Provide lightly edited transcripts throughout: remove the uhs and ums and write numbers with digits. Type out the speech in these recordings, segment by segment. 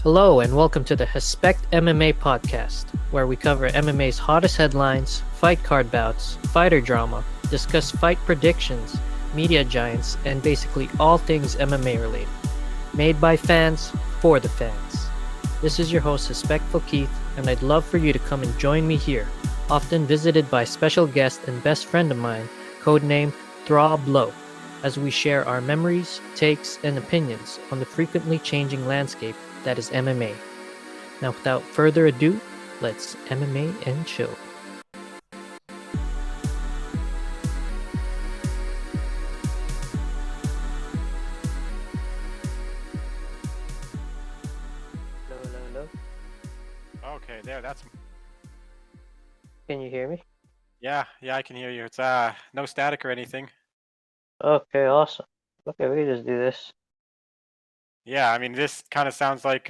Hello and welcome to the Hespect MMA podcast, where we cover MMA's hottest headlines, fight card bouts, fighter drama, discuss fight predictions, media giants, and basically all things MMA related. Made by fans, for the fans. This is your host, Hespectful Keith, and I'd love for you to come and join me here, often visited by special guest and best friend of mine, codenamed Throb Lowe, as we share our memories, takes, and opinions on the frequently changing landscape that is MMA. Now, without further ado, let's MMA and chill. Hello. Okay, that's. Can you hear me? Yeah, I can hear you. It's no static or anything. Okay, awesome. Okay, we can just do this. Yeah, I mean this kind of sounds like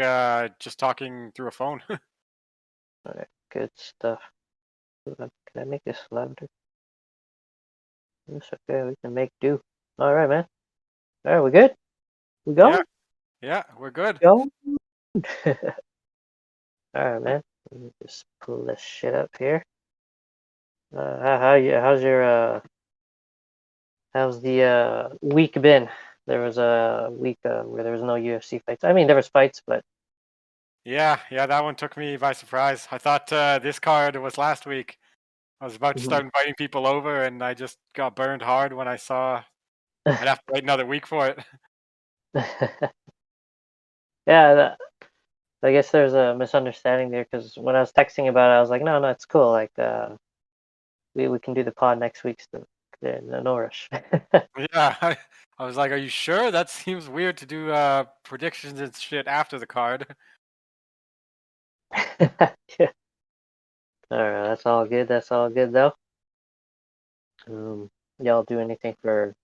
just talking through a phone. Alright, good stuff. Can I make this louder? It's okay, we can make do. Alright, man. Alright, we good? We go? Yeah, we're good. Go? Alright, man. Let me just pull this shit up here. How's the week been? There was a week where there was no UFC fights. I mean, there was fights, but Yeah, that one took me by surprise. I thought this card was last week. I was about to start inviting people over, and I just got burned hard when I saw I'd have to wait another week for it. yeah, I guess there's a misunderstanding there because when I was texting about it, I was like, no, it's cool. Like, we can do the pod next week. So no rush. Yeah, I was like, "Are you sure? That seems weird to do predictions and shit after the card." Yeah. All right, that's all good. That's all good though. Y'all do anything for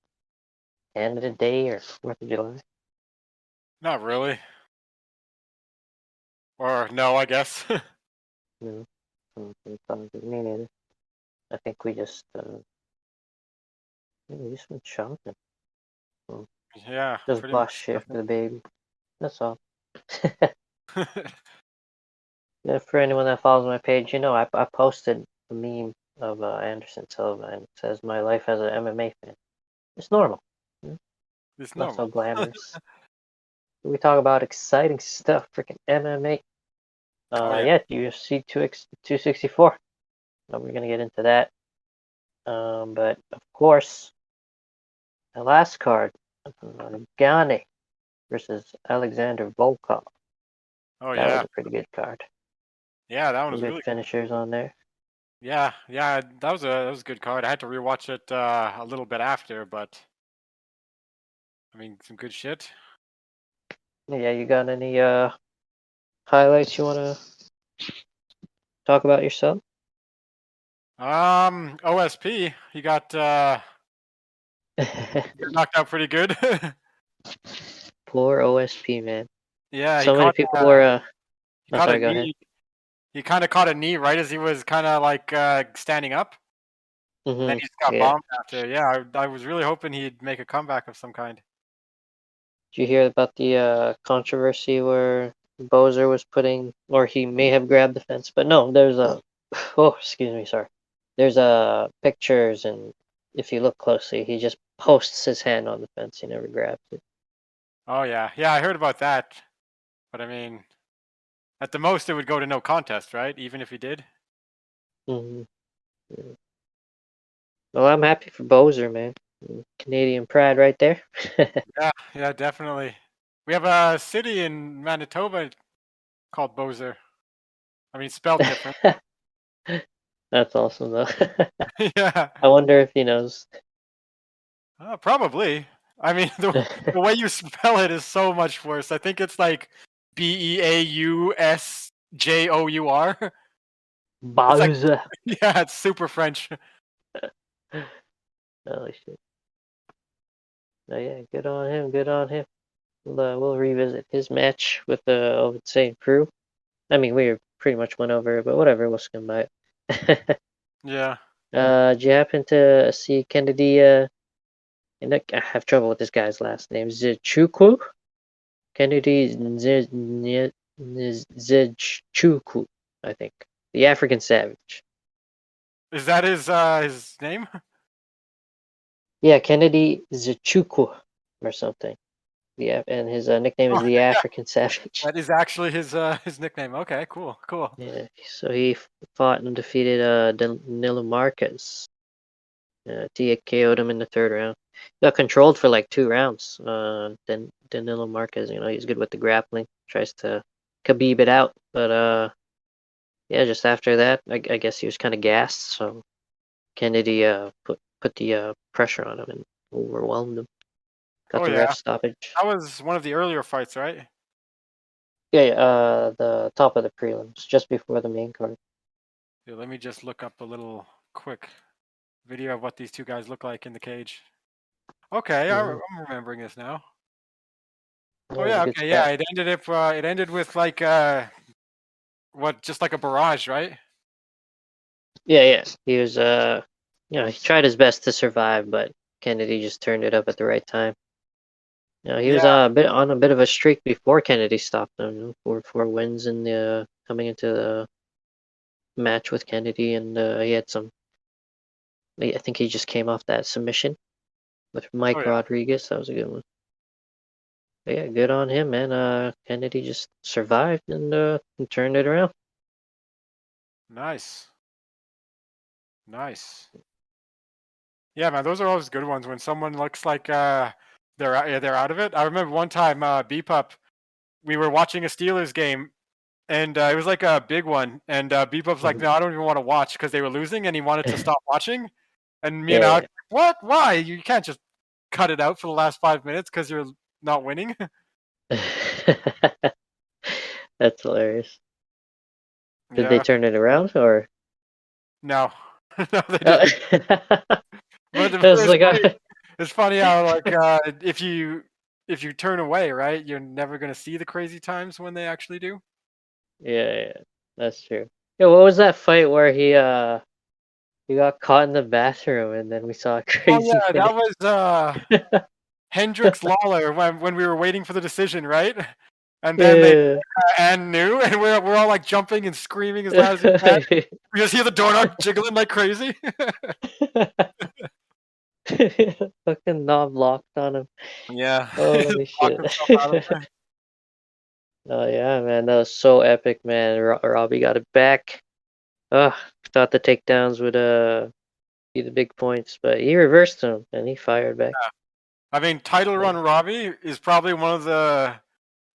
Canada Day or 4th of July? Not really. Or no, I guess. No, me neither. I think we just went shopping. Yeah, Just pretty bought much. shit for the baby. That's all. Yeah, for anyone that follows my page, I posted a meme of Anderson Silva, and it says, "My life as an MMA fan. It's normal. It's Not so normal. glamorous." We talk about exciting stuff, freaking MMA. Oh yeah. Yeah, UFC 264. We're gonna get into that. But of course, the last card, Gane versus Alexander Volkov. Oh That was yeah. a pretty good card. Yeah, that one Some was good really good. finishers on there. Yeah, that was a good card. I had to rewatch it a little bit after, but I mean some good shit. Yeah, you got any highlights you wanna talk about yourself? OSP, he got knocked out pretty good. Poor OSP, man. Yeah, So many people were. he Oh, caught a sorry. Go ahead. knee. He kind of caught a knee right as he was kind of like standing up, and then he just got Yeah. bombed after. Yeah, I was really hoping he'd make a comeback of some kind. Did you hear about the controversy where Bowser was putting, or he may have grabbed the fence, but no, there's a. Oh, excuse me. Sorry. There's pictures, and if you look closely, he just posts his hand on the fence. He never grabs it. Oh yeah, I heard about that, but I mean, at the most it would go to no contest, right? Even if he did. hmm Yeah. Well, I'm happy for Bowser, man. Canadian pride right there. Yeah, definitely. We have a city in Manitoba called Bozer. I mean, spelled different. That's awesome, though. Yeah, I wonder if he knows. probably. I mean, the way you spell it is so much worse. I think it's like Beausjour. It's like, Bowser. yeah, it's super French. Holy shit. Oh, yeah, good on him. Good on him. We'll revisit his match with the Insane Crew. I mean, we pretty much went over it, but whatever. We'll skim by it. Yeah. Did you happen to see Kennedy? And I have trouble with this guy's last name. Zichukwu? Kennedy Zichuku, I think. The African Savage. Is that his name? Yeah, Kennedy Zichuku or something. Yeah, and his nickname is Oh, the yeah, African Savage. that is actually his nickname. Okay, cool, cool. Yeah, so he fought and defeated Danilo Marquez. He KO'd him in the third round. Got controlled for like 2 rounds. Then Danilo Marquez, he's good with the grappling. Tries to Khabib it out, but yeah, just after that, I guess he was kind of gassed. So Kennedy put the pressure on him and overwhelmed him. Got Oh the ref yeah, stoppage. that was one of the earlier fights, right? Yeah, yeah, the top of the prelims, just before the main card. Yeah, let me just look up a little quick video of what these two guys look like in the cage. Okay, Mm-hmm. I'm remembering this now. That Oh was a yeah, good okay, yeah. spot. It ended with like what, just like a barrage, right? Yeah, yeah. He was he tried his best to survive, but Kennedy just turned it up at the right time. He was Yeah. a bit of a streak before Kennedy stopped him. Four wins in the coming into the match with Kennedy, and he had some. I think he just came off that submission with Oh Mike yeah. Rodriguez. That was a good one. But yeah, good on him, man. Kennedy just survived and turned it around. Nice. Nice. Yeah, man, those are always good ones when someone looks like they're out of it. I remember one time Beepup, we were watching a Steelers game and it was like a big one, and Beepup's like, Mhm. "No, I don't even want to watch," because they were losing and he wanted to stop watching. And me and Yeah, Alex, what? Why? You can't just cut it out for the last 5 minutes because you're not winning. yeah. That's hilarious. Did they Yeah. turn it around or? No. No, they Oh. didn't. But It was like, it's funny how like if you turn away, right, you're never gonna see the crazy times when they actually do. yeah, yeah, that's true. Yeah, what was that fight where he got caught in the bathroom and then we saw a Oh crazy yeah, that finish? was Hendricks Lawler when we were waiting for the decision, right? And then they Yeah. and knew, and we're all like jumping and screaming as loud as we can. We just hear the doorknob jiggling like crazy. Fucking knob locked on him. Yeah, he just Holy locked shit. himself out of there. Oh yeah, man, that was so epic, man. Robbie got it back. Ugh, thought the takedowns would be the big points, but he reversed them and he fired back. I mean, Title Yeah. Run Robbie is probably one of the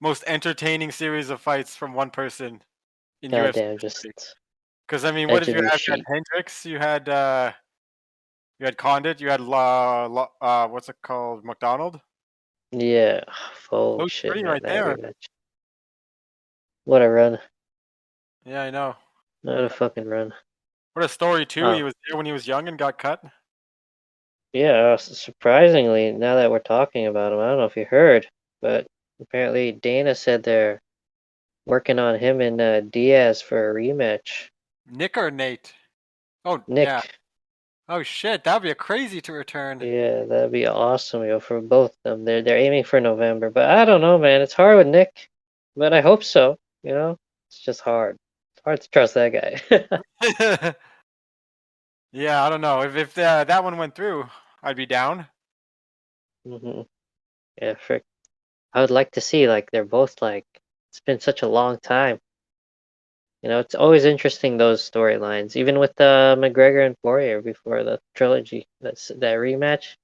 most entertaining series of fights from one person in UFC Goddamn, history. just Because I mean, what edge did of you your have? You had sheet. Hendricks, you had Condit, you had what's it called, McDonald. Yeah, holy Those shit, three man, right that there. rematch. What a run. Yeah, I know. What a fucking run. What a story too. He Oh, was there when he was young and got cut. yeah, surprisingly, now that we're talking about him, I don't know if you heard, but apparently Dana said they're working on him and Diaz for a rematch. Nick or Nate? Oh yeah. Nick, Oh shit, that'd be a crazy to return. yeah, that'd be awesome, for both of them. They're aiming for November, but I don't know, man. It's hard with Nick, but I hope so. It's just hard. It's hard to trust that guy. Yeah, I don't know. If that one went through, I'd be down. hmm Yeah, frick. I would like to see like they're both like it's been such a long time. It's always interesting those storylines, even with McGregor and Poirier before the trilogy. That rematch.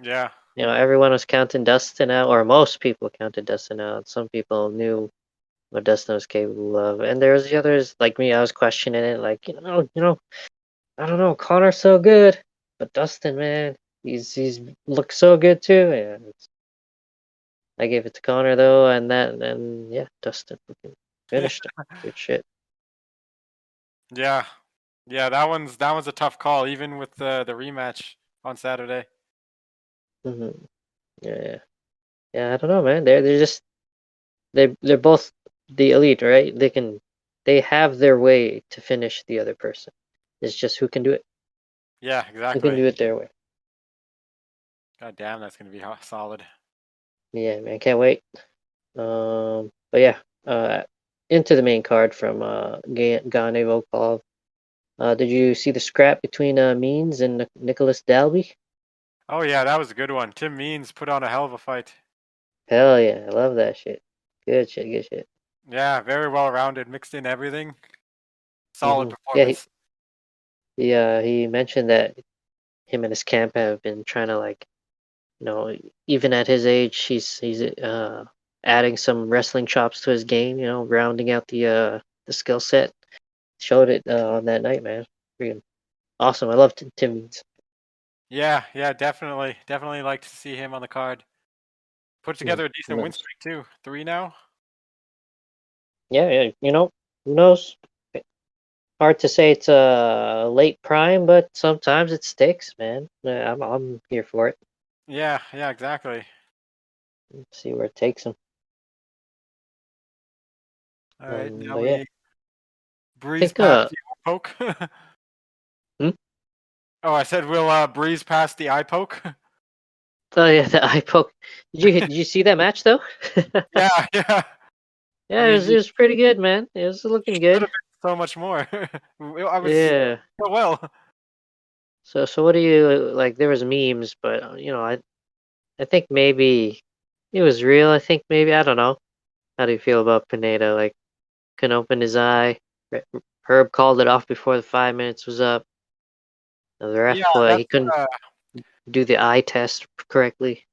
Yeah. Everyone was counting Dustin out, or most people counted Dustin out. Some people knew what Dustin was capable of, and there was the others like me. I was questioning it, like I don't know. Conor's so good, but Dustin, man, he's looks so good too. Yeah, I gave it to Conor though, and yeah, Dustin fucking finished him. Good shit. Yeah. Yeah, that one's a tough call, even with the rematch on Saturday. hmm Yeah, yeah, yeah. I don't know, man. They're just they're both the elite, right? They have their way to finish the other person. It's just who can do it. Yeah, Who can exactly. do it their way. God damn, that's gonna be solid. Yeah, man, can't wait. But yeah, into the main card from Gane Volkov. Did you see the scrap between Means and Nicholas Dalby? Oh yeah, that was a good one. Tim Means put on a hell of a fight. Hell yeah, I love that shit. Good shit, good shit. Yeah, very well rounded, mixed in everything. Solid Yeah, performance. he mentioned that him and his camp have been trying to like, even at his age, he's adding some wrestling chops to his game. Rounding out the skill set. Showed it on that night, man. Freaking awesome. I love Tim Means. Yeah, yeah, definitely like to see him on the card. Put Mm, together a decent win nice. streak too. 3 now. Yeah, yeah. Who knows? Hard to say it's a late prime, but sometimes it sticks, man. I'm here for it. Yeah, yeah, exactly. See where it takes him. All right, now But yeah, we I breeze think past the eye poke. hmm? Oh, I said we'll breeze past the eye poke. Oh yeah, the eye poke. Did you see that match though? Yeah, yeah. I Yeah, it mean, was it you was pretty good, man. It was looking should good. have been so much more. I was Yeah. so well. So what do you like? There was memes, but I think maybe it was real. I think maybe I don't know. How do you feel about Pineda? Like, couldn't open his eye. Herb called it off before the 5 minutes was up. The Yeah, ref, he that's couldn't do the eye test correctly.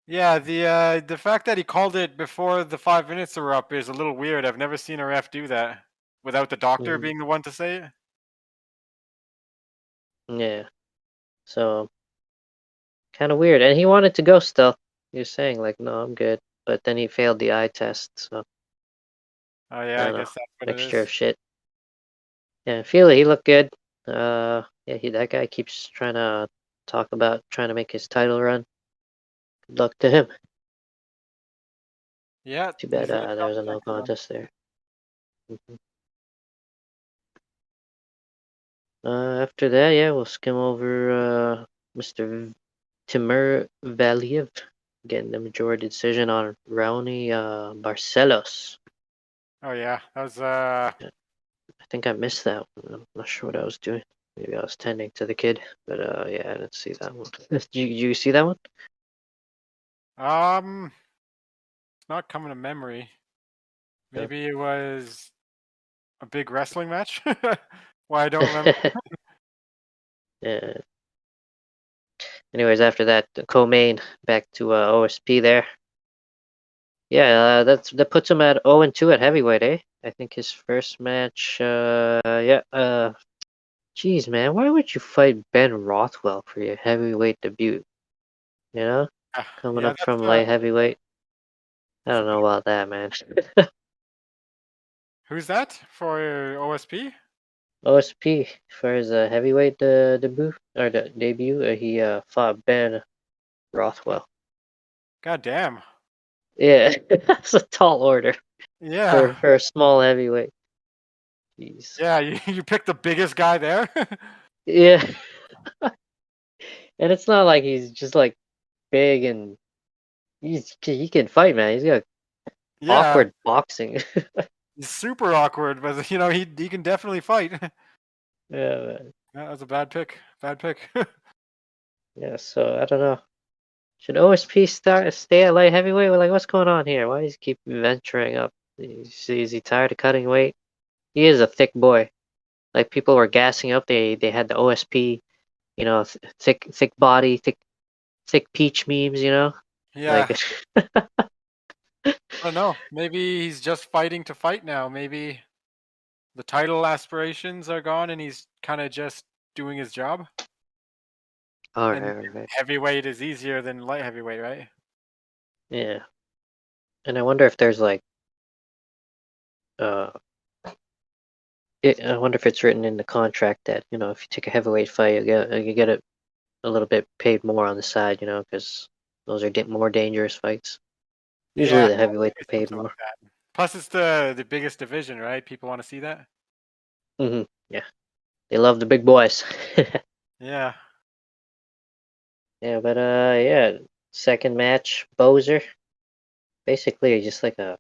yeah. The fact that he called it before the 5 minutes were up is a little weird. I've never seen a ref do that without the doctor Mhm. being the one to say it. Yeah, so kind of weird. And he wanted to go still. He was saying like, "No, I'm good," but then he failed the eye test. So Oh I yeah, I don't know, guess that's what it mixture is. of shit. Yeah, Feely, he looked good. Yeah, that guy keeps trying to talk about trying to make his title run. Good luck to him. Yeah, Too he's bad gonna there try was a to make no a run. contest there. Mhm. After that, yeah, we'll skim over Mr. Timur Valiev getting the majority decision on Raoni Barcelos. Oh yeah, that was Yeah, I think I missed that one. I'm not sure what I was doing. Maybe I was tending to the kid, but yeah, I didn't see that one. Did you see that one? it's not coming to memory. No. Maybe it was a big wrestling match. Why I don't remember. Yeah. Anyways, after that, the co-main back to OSP there. Yeah, that puts him at 0-2 at heavyweight, eh? I think his first match. Yeah. Jeez, man, why would you fight Ben Rothwell for your heavyweight debut? You know, coming Yeah, up from light heavyweight. I that's a don't know big. about that, man. Who's that for OSP? OSP for his heavyweight debut or the debut, he fought Ben Rothwell. God damn. Yeah, that's a tall order Yeah, for a small heavyweight. Jeez. yeah. You picked the biggest guy there. Yeah, and it's not like he's just like big and he can fight, man. He's got Yeah, awkward boxing. he's super awkward, but he can definitely fight. Yeah, man. That was a bad pick. Bad pick. Yeah, so I don't know. Should OSP stay at light heavyweight? Like, what's going on here? Why does he keep venturing up? Is he tired of cutting weight? He is a thick boy. Like people were gassing up. They had the OSP, thick body, thick peach memes. Yeah, Like I don't know. Maybe he's just fighting to fight now. Maybe the title aspirations are gone, and he's kind of just doing his job. all right, And all right, heavyweight is easier than light heavyweight, right? yeah. And I wonder if there's like, uh, I wonder if it's written in the contract that if you take a heavyweight fight, you get a little bit paid more on the side, because those are more dangerous fights. Usually Yeah, the heavyweights are maybe paid something more. like that. Plus, it's the biggest division, right? People want to see that. Yeah, they love the big boys. Yeah. Yeah, but yeah, second match, Bozer. Basically, just like a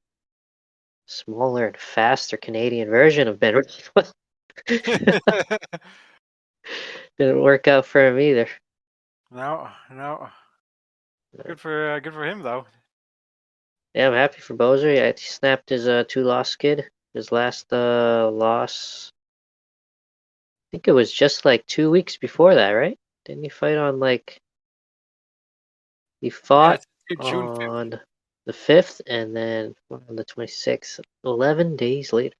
smaller and faster Canadian version of Ben Rothwell. Didn't work out for him either. No. Good for him though. Yeah, I'm happy for Bozer. Yeah, he snapped his 2-loss skid. His last loss, I think it was just like 2 weeks before that, right? Didn't he fight on like he Yeah, fought it's June 5th. on the 5th and then on the 26th, 11 days later.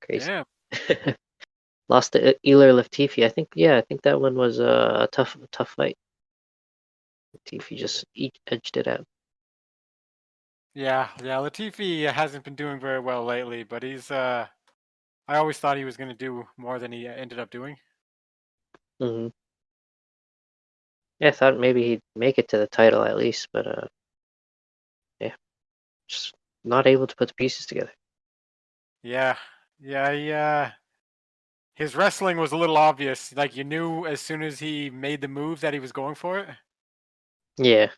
Crazy. Damn. Lost to Ilir Latifi. I think that one was a tough fight. Latifi just edged it out. Yeah. Latifi hasn't been doing very well lately, but he's I always thought he was going to do more than he ended up doing. Hmm. Yeah, I thought maybe he'd make it to the title at least, but yeah, just not able to put the pieces together. Yeah. His wrestling was a little obvious. Like you knew as soon as he made the move that he was going for it. Yeah,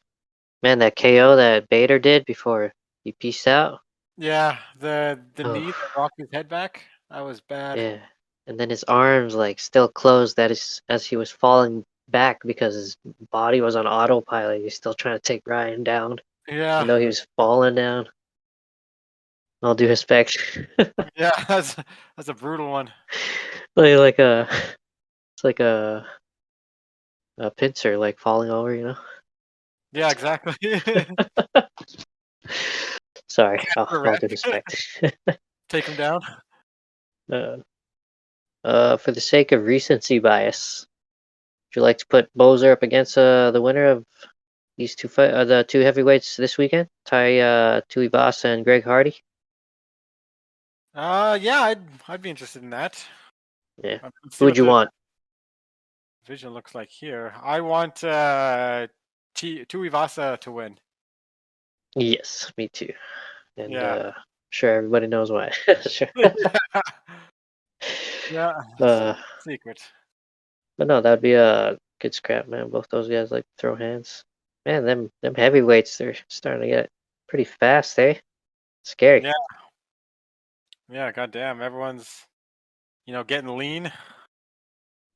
man, that KO that Bader did before he pieced out. Yeah, the Oh, knee that rocked his head back. That was bad. yeah, and then his arms like still closed. That is as he was falling back because his body was on autopilot. He's still trying to take Ryan down, even Yeah. though he was falling down. All due respect. Yeah, that's a brutal one. like a it's like a pincer like falling over, you know. Yeah, exactly. Sorry, all due Correct. respect. Take him down. uh, for the sake of recency bias, would you like to put Bozer up against the winner of these the two heavyweights this weekend? Tuivasa and Greg Hardy. Yeah, I'd be interested in that. Yeah. Let's Who see would what you the want? vision looks like here. I want Tuivasa to win. Yes, me too. And Yeah. sure everybody knows why. Sure. Yeah, Uh, secret. but no, that'd be a good scrap, man. Both those guys like to throw hands. Man, them heavyweights, they're starting to get pretty fast, eh? Scary. Yeah, goddamn, everyone's getting lean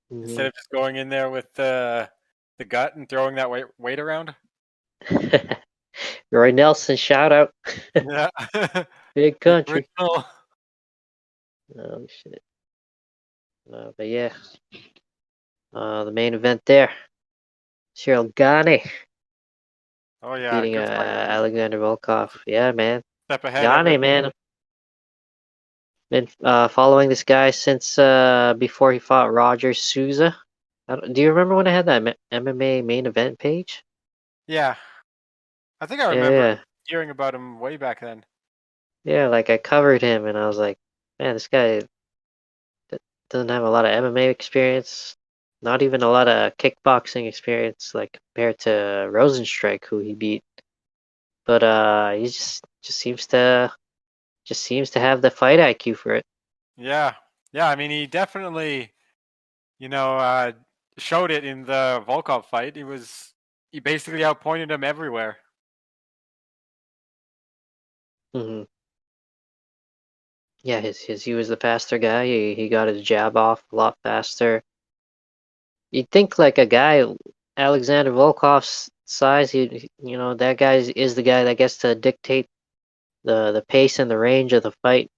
instead Hmm. of just going in there with the gut and throwing that weight around. Roy Nelson, shout out. Yeah, Big the country. original. Oh shit. But yeah, the main event there. Cyril Gane Oh yeah, beating good fight. Alexander Volkov. Yeah, man. Step ahead every. Gane, man. Been following this guy since before he fought Roger Souza. Do you remember when I had that MMA main event page? Yeah, I think I Yeah, remember yeah. hearing about him way back then. Yeah, like I covered him and I was like, man, this guy doesn't have a lot of MMA experience, not even a lot of kickboxing experience, like compared to Rosenstrike, who he beat. But he just seems to have the fight IQ for it. Yeah, yeah. I mean, he definitely, you know, uh, showed it in the Volkov fight. He basically outpointed him everywhere. Hmm. Yeah, his he was the faster guy. He got his jab off a lot faster. You'd think like a guy Alexander Volkov's size, that guy is the guy that gets to dictate the pace and the range of the fight,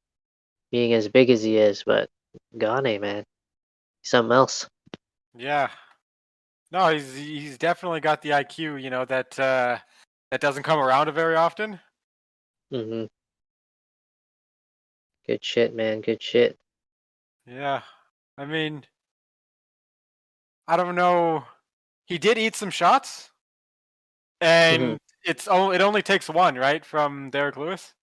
being as big as he is. But Gane, man, he's something else. Yeah. No, he's definitely got the IQ. That doesn't come around very often. Hmm. Good shit, man. Good shit. Yeah. I mean, I don't know. He did eat some shots, Hmm. and it only takes one, right, from Derek Lewis.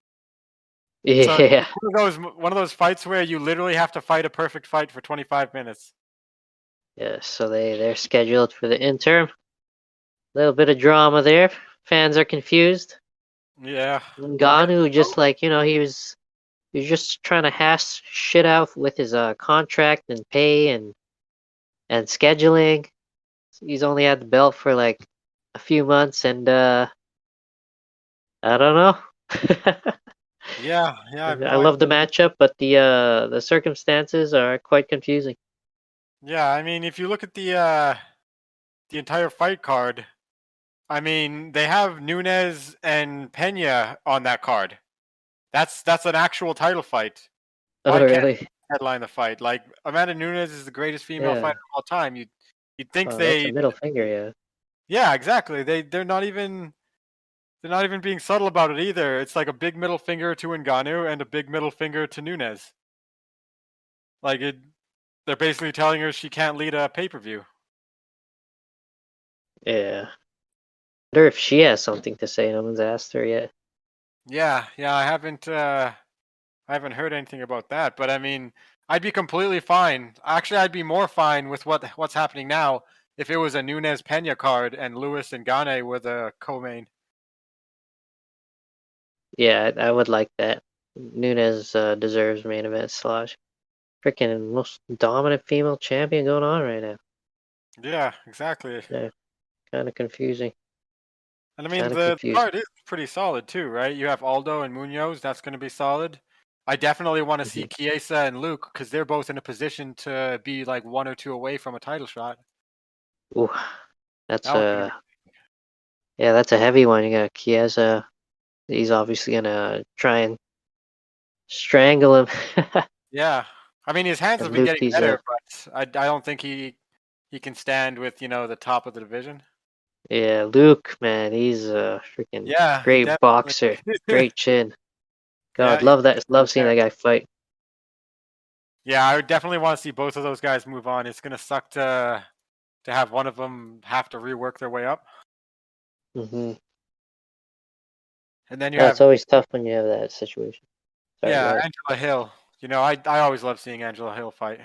So Yeah, it's one of those fights where you literally have to fight a perfect fight for 25 minutes. yeah. So they're scheduled for the interim. A little bit of drama there. Fans are confused. Yeah. Ngannou Oh, just like he was just trying to hash shit out with his contract and pay and scheduling. He's only had the belt for like a few months and I don't know. Yeah, I have I no love the idea. matchup, but the circumstances are quite confusing. Yeah, I mean, if you look at the entire fight card, I mean, they have Nunes and Pena on that card. That's an actual title fight. Oh, Why can't really? headline the fight? Like Amanda Nunes is the greatest female Yeah. fighter of all time. You'd think Oh, that's a they, middle finger, yeah. yeah, exactly. They're not even being subtle about it either. It's like a big middle finger to Ngannou and a big middle finger to Nunes. Like it, they're basically telling her she can't lead a pay-per-view. Yeah. Wonder if she has something to say. No one's asked her yet. Yeah, I haven't heard anything about that, but I mean, I'd be completely fine. Actually, I'd be more fine with what's happening now if it was a Nunes Pena card and Lewis and Gane were the co-main. Yeah, I would like that. Nunes deserves main event slot. Freaking most dominant female champion going on right now. Yeah, exactly. Yeah, kind of confusing. And I mean, Kind of the confusing. card is pretty solid too, right? You have Aldo and Munoz. That's going to be solid. I definitely want to see Mhm. Chiesa and Luke because they're both in a position to be like one or two away from a title shot. Ooh, That that's one's going to a be. yeah, that's a heavy one. You got Chiesa. He's obviously gonna try and strangle him. Yeah, I mean, his hands have And been Luke, getting he's better, a but I don't think he can stand with the top of the division. yeah, Luke, man, he's a freaking Yeah, he great definitely. boxer. Great chin. Yeah, God, he's love that. right Love seeing there. that guy fight. Yeah, I would definitely want to see both of those guys move on. It's gonna suck to have one of them have to rework their way up, Hmm. and then you Yeah, it's have always tough when you have that situation. Sorry, go yeah ahead. Angela Hill. I always love seeing Angela Hill fight.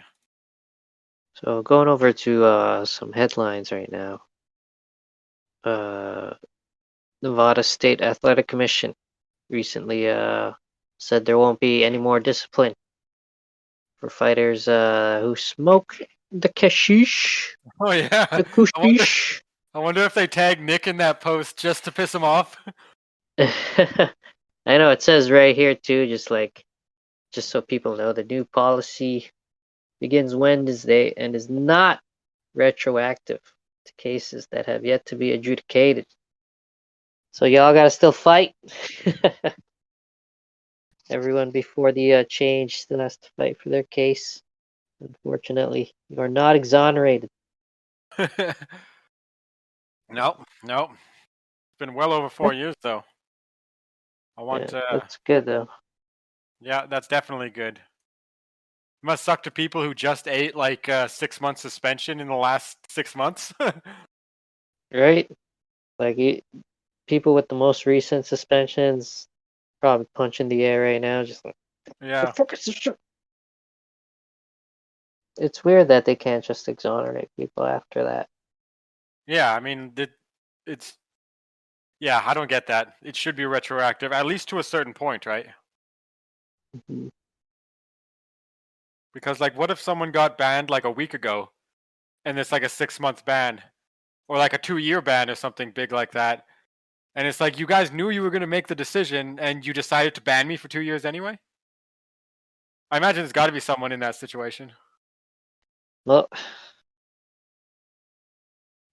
So going over to some headlines right now. Uh, Nevada State Athletic Commission recently said there won't be any more discipline for fighters who smoke the kashish. Oh yeah, The I wonder kushish. I wonder if they tag Nick in that post just to piss him off. I know it says right here too, just so people know, the new policy begins Wednesday and is not retroactive to cases that have yet to be adjudicated. So y'all gotta still fight. Everyone before the change still has to fight for their case. Unfortunately, you are not exonerated. Nope, nope. It's been well over 4 years though. I Yeah, want that's good though, yeah, that's definitely good. Must suck to people who just ate like 6 months suspension in the last 6 months. right? Like people with the most recent suspensions probably punching the air right now, just like the Yeah, fuck is this shit? It's weird that they can't just exonerate people after that. yeah. I mean, it's yeah. I don't get that. It should be retroactive, at least to a certain point, right? Mhm. Because like, what if someone got banned like a week ago, and it's like a 6 month ban, or like a 2 year ban, or something big like that, and it's like you guys knew you were going to make the decision, and you decided to ban me for 2 years anyway. I imagine there's got to be someone in that situation. Well,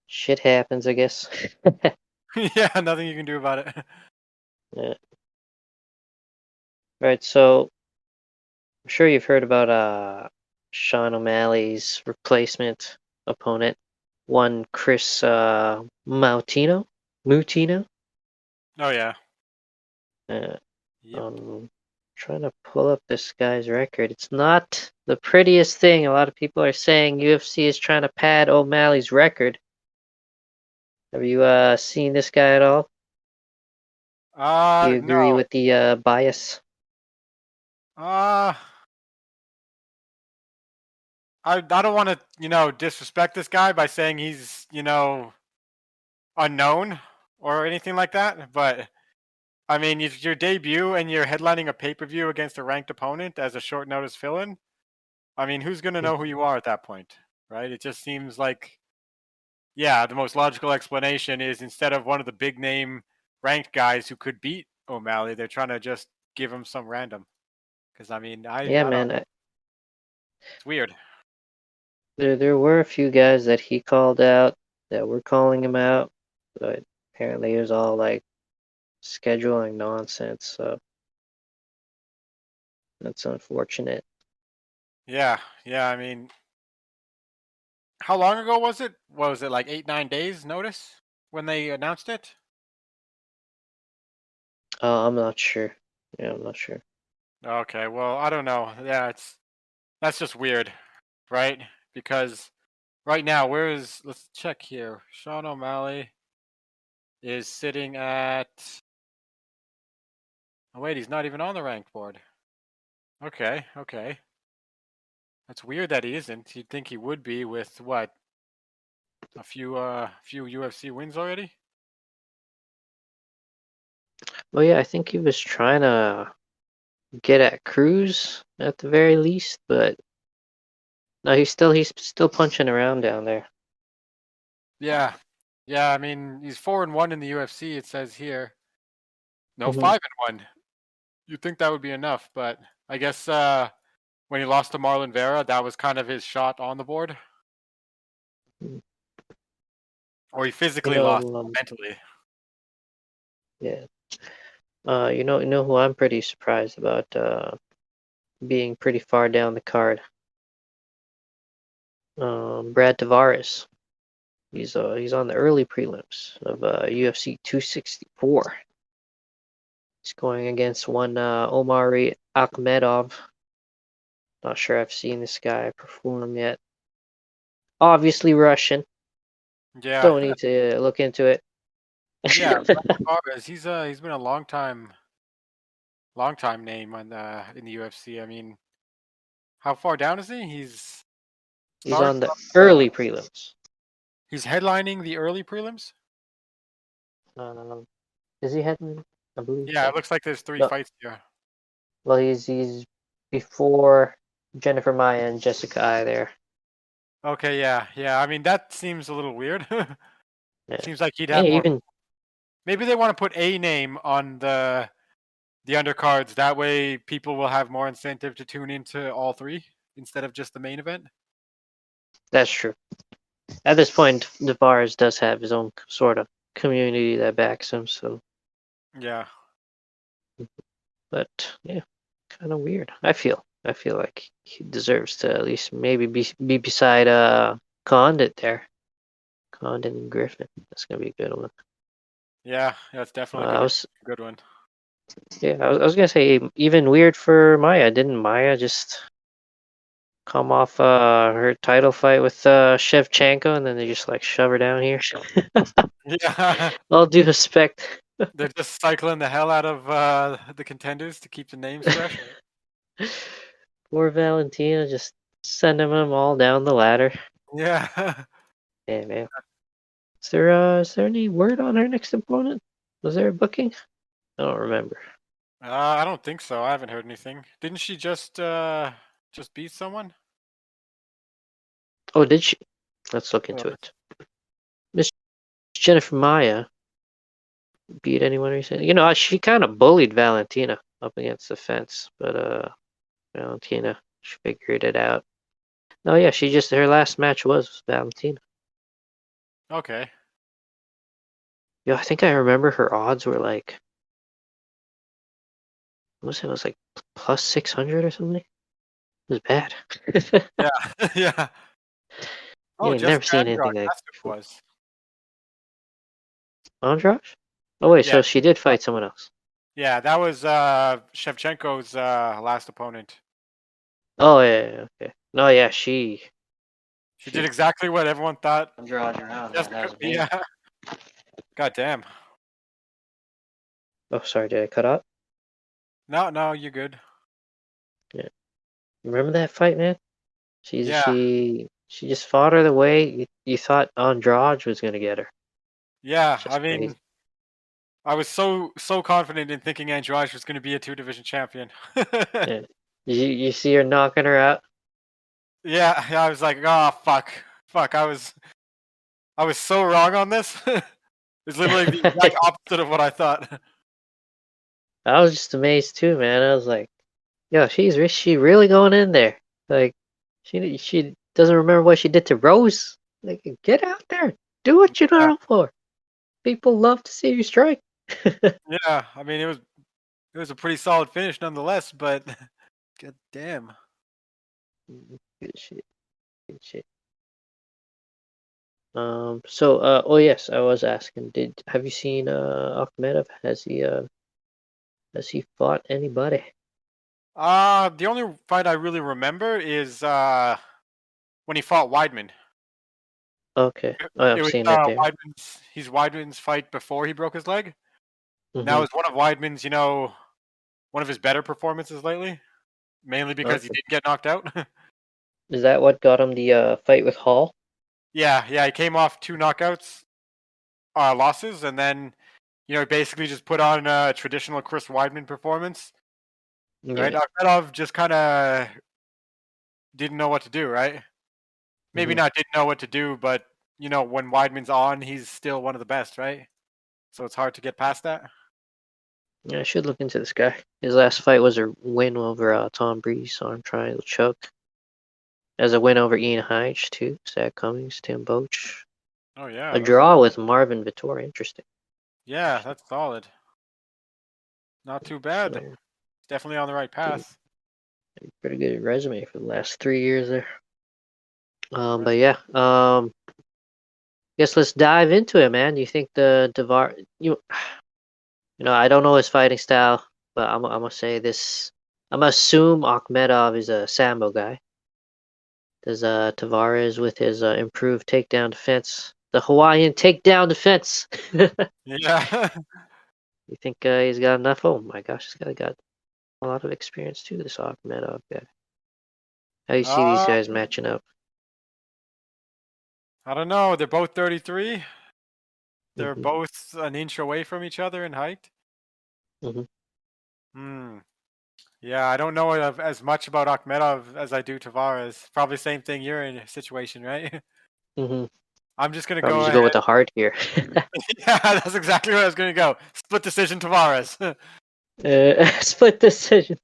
shit happens, I guess. Yeah, nothing you can do about it. Yeah. Right, so I'm sure you've heard about Sean O'Malley's replacement opponent, one Chris Mutino. Oh yeah. Uh, Yep. trying to pull up this guy's record. It's not the prettiest thing. A lot of people are saying UFC is trying to pad O'Malley's record. Have you seen this guy at all? Do you agree No. with the bias? Uh I don't want to, disrespect this guy by saying he's, unknown or anything like that, but I mean, it's your debut and you're headlining a pay-per-view against a ranked opponent as a short notice fill-in. I mean, who's going to know who you are at that point, right? It just seems like yeah, the most logical explanation is instead of one of the big name ranked guys who could beat O'Malley, they're trying to just give him some random. Because I mean, Yeah, I don't. man. It's weird. There were a few guys that he called out that were calling him out, but apparently it was all like scheduling nonsense. So that's unfortunate. Yeah, yeah. I mean, how long ago was it? What was it, like 8, 9 days notice when they announced it? I'm not sure. Yeah, I'm not sure. Okay, well, I don't know. Yeah, that's just weird, right? Because right now, let's check here. Sean O'Malley is sitting at. Oh wait, he's not even on the ranked board. Okay, okay. That's weird that he isn't. You'd think he would be with what, a few UFC wins already. Well, yeah, I think he was trying to get at Cruz at the very least, but no, he's still punching around down there. Yeah, yeah. I mean, he's 4-1 in the UFC. It says here. No, Hmm. 5-1. You'd think that would be enough, but I guess when he lost to Marlon Vera, that was kind of his shot on the board, or he You physically lost know, mentally. yeah. You know who I'm pretty surprised about being pretty far down the card. Brad Tavares. He's on the early prelims of UFC 264. He's going against one Omari Akhmedov. Not sure I've seen this guy perform yet. Obviously Russian. Yeah, Don't need to look into it. yeah. Brad Tavares, he's been a long time name on in the UFC. I mean, how far down is he? He's He's starting on the from, early prelims. he's headlining the early prelims. Um, is he heading? I believe Yeah, it so. looks like there's three No, fights here. well, he's before Jennifer Maya and Jessica I there. Okay, yeah, yeah. I mean, that seems a little weird. Yeah. Seems like he'd have Hey, more. even Maybe they want to put a name on the undercards. That way, people will have more incentive to tune into all three instead of just the main event. that's true. At this point, Tavares does have his own sort of community that backs him. So, Yeah, but yeah, kind of weird. I feel like he deserves to at least maybe be beside Condit there. Condit and Griffin. That's gonna be a good one. yeah, that's definitely I gonna was be a good one. Yeah, I was gonna say even weird for Maya. Didn't Maya just come off her title fight with Shevchenko and then they just like shove her down here? Yeah, All due respect. they're just cycling the hell out of the contenders to keep the names fresh. Poor Valentina, just sending them all down the ladder. Yeah. Yeah, man. Is there any word on her next opponent? Was there a booking? I don't remember. I don't think so. I haven't heard anything. Didn't she just beat someone? Oh, did she? Let's look Uh, into it. Miss Jennifer Maya beat anyone recently? She kind of bullied Valentina up against the fence, but Valentina, she figured it out. No, yeah, her last match was Valentina. Okay. Yo, I think I remember her odds were like, what was it? It was like plus 600 or something. It was bad. Yeah. Yeah. You Oh, ain't never Jessica seen Andrade. anything like That's that who it before. was. Andrade? Oh wait, Yeah. so she did fight someone else. Yeah, that was Shevchenko's last opponent. Oh yeah, okay. No, yeah, She did she exactly what everyone thought Andrade around. That Jessica. was amazing. Yeah. God damn. Oh, sorry, did I cut out? No, no, you're good. Yeah. Remember that fight, man? She Yeah. she she just fought her the way you thought Andrade was gonna get her. Yeah. It's I just mean, crazy. I was so confident in thinking Andrade was going to be a two-division champion. Yeah. You see her knocking her out? Yeah, yeah, I was like, oh fuck. I was so wrong on this. It's literally the exact opposite of what I thought. I was just amazed too, man. I was like, yo, she really going in there? Like, she doesn't remember what she did to Rose. Like, get out there, do what you're Yeah, known for. People love to see you strike. yeah. I mean, it was a pretty solid finish nonetheless, but god damn. Good shit. Good shit. Oh yes, I was asking, have you seen Akhmedov? Has he fought anybody? The only fight I really remember is when he fought Weidman. Okay. Oh, I'm It was seeing it there. Weidman's fight before he broke his leg. And that Mm-hmm. was one of Weidman's, one of his better performances lately, mainly because he Okay. didn't get knocked out. Is that what got him the fight with Hall? Yeah, yeah, he came off two knockouts, losses, and then basically just put on a traditional Chris Weidman performance. Right, Yeah. Akhmedov just kind of didn't know what to do. Right, maybe Mm-hmm. not didn't know what to do, but when Weidman's on, he's still one of the best. Right, so it's hard to get past that. Yeah, I should look into this guy. His last fight was a win over Tom Breeze on Triangle Choke. As a win over Ian Heich too. Zach Cummings, Tim Boach. Oh yeah, A draw with Marvin Vittori. Interesting. that's solid. Not too bad. So Definitely on the right pretty, path. pretty good resume for the last 3 years there. Right. But yeah. Guess let's dive into it, man. Do you think the Devar I don't know his fighting style, but I'm gonna say this. I'm gonna assume Akhmedov is a Sambo guy. Does Tavares with his improved takedown defense, the Hawaiian takedown defense? You Yeah. think he's got enough? Oh my gosh, this guy got a lot of experience too. This Akhmedov guy. How do you see these uh, guys matching up? I don't know. They're both 33. They're Hmm. both an inch away from each other in height. Hmm. Hmm. Yeah, I don't know as much about Akhmedov as I do Tavares. Probably same thing. You're in a situation, right? Hmm. I'm just gonna Probably go just ahead. go with the heart here. Yeah, that's exactly where I was gonna go. Split decision Tavares. Split decision.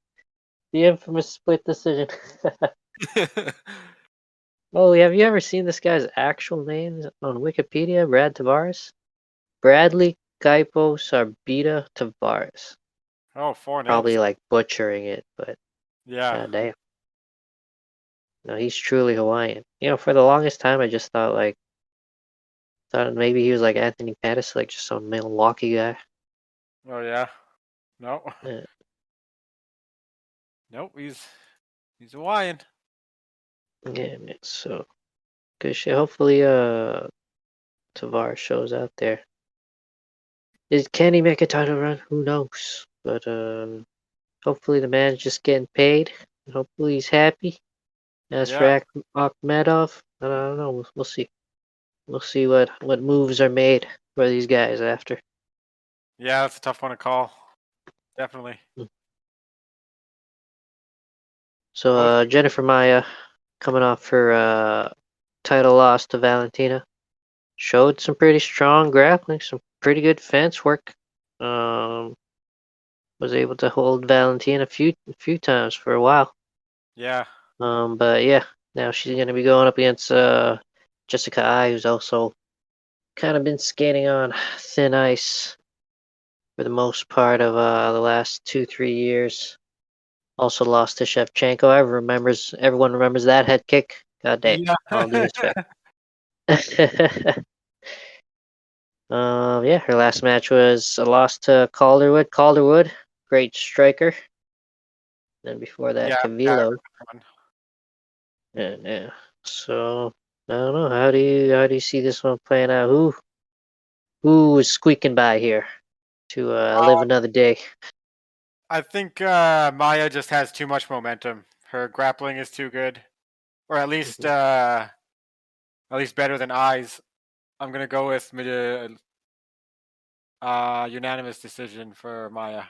The infamous split decision. Oh, have you ever seen this guy's actual name on Wikipedia? Brad Tavares? Bradley Kaipo Sarbita Tavares. Oh, four names. Probably like butchering it, but Yeah. goddamn. No, he's truly Hawaiian. For the longest time, I just thought maybe he was like Anthony Pettis, like just some Milwaukee guy. Oh yeah. No. Uh, Nope. He's Hawaiian. yeah, man. So good shit. Hopefully, Tavares shows out there. Can he make a title run? Who knows? But hopefully the man's just getting paid. And hopefully he's happy. As for Yeah. Akhmedov, I don't know. We'll see. We'll see what moves are made for these guys after. Yeah, that's a tough one to call. Definitely. So Both. Jennifer Maya, coming off her title loss to Valentina, showed some pretty strong grappling, some pretty good fence work. Um, was able to hold Valentina a few times for a while. Yeah. But yeah, now she's gonna be going up against Jessica Ai, who's also kind of been skating on thin ice for the most part of the last 2-3 years. Also lost to Shevchenko. Everyone remembers that head kick. God damn. Yeah. All due respect. Yeah, her last match was a loss to Calderwood. Calderwood, great striker. Then before that, Yeah. Yeah. I remember Cavillo. that one. Yeah. So I don't know. How do you see this one playing out? Who is squeaking by here to live another day? I think Maya just has too much momentum. Her grappling is too good, or at least better than Eyes. I'm gonna go with unanimous decision for Maya.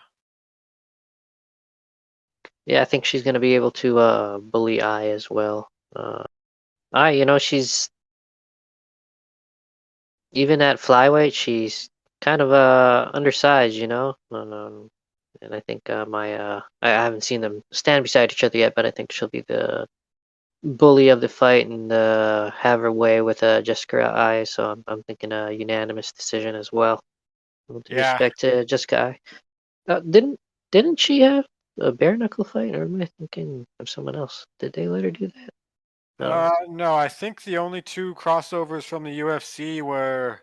Yeah, I think she's gonna be able to bully I as well. She's even at flyweight, she's kind of undersized, and I think I haven't seen them stand beside each other yet, but I think she'll be the bully of the fight and have her way with Jessica Eye. So I'm thinking a unanimous decision as well. With Yeah. respect to Jessica Eye, didn't she have a bare knuckle fight, or am I thinking of someone else? Did they let her do that? No. No, I think the only two crossovers from the UFC were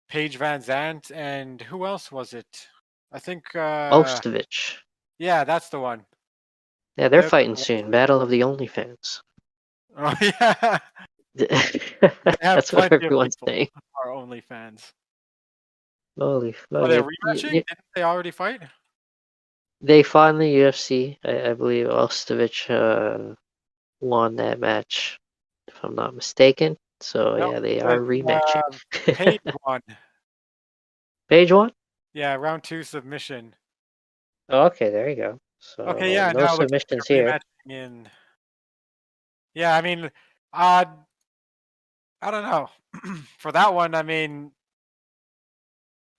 Paige Van Zandt and who else was it? I think Ostovich. yeah, that's the one. Yeah, they're They're fighting the ones. soon. Battle of the OnlyFans. Oh yeah. They have That's what plenty of everyone's people saying. who are only fans. Holy Oh, fuck! they're rematching? Didn't they already fight? They fought in the UFC. I believe Ostovich won that match, if I'm not mistaken. So No, yeah, they it are rematching. was Paige won. Page one? Yeah, round two submission. Oh, okay, there you go. Okay, So yeah, no now it looks like submissions they're here. rematching in. Yeah, I mean, uh, I don't know. For that one, I mean,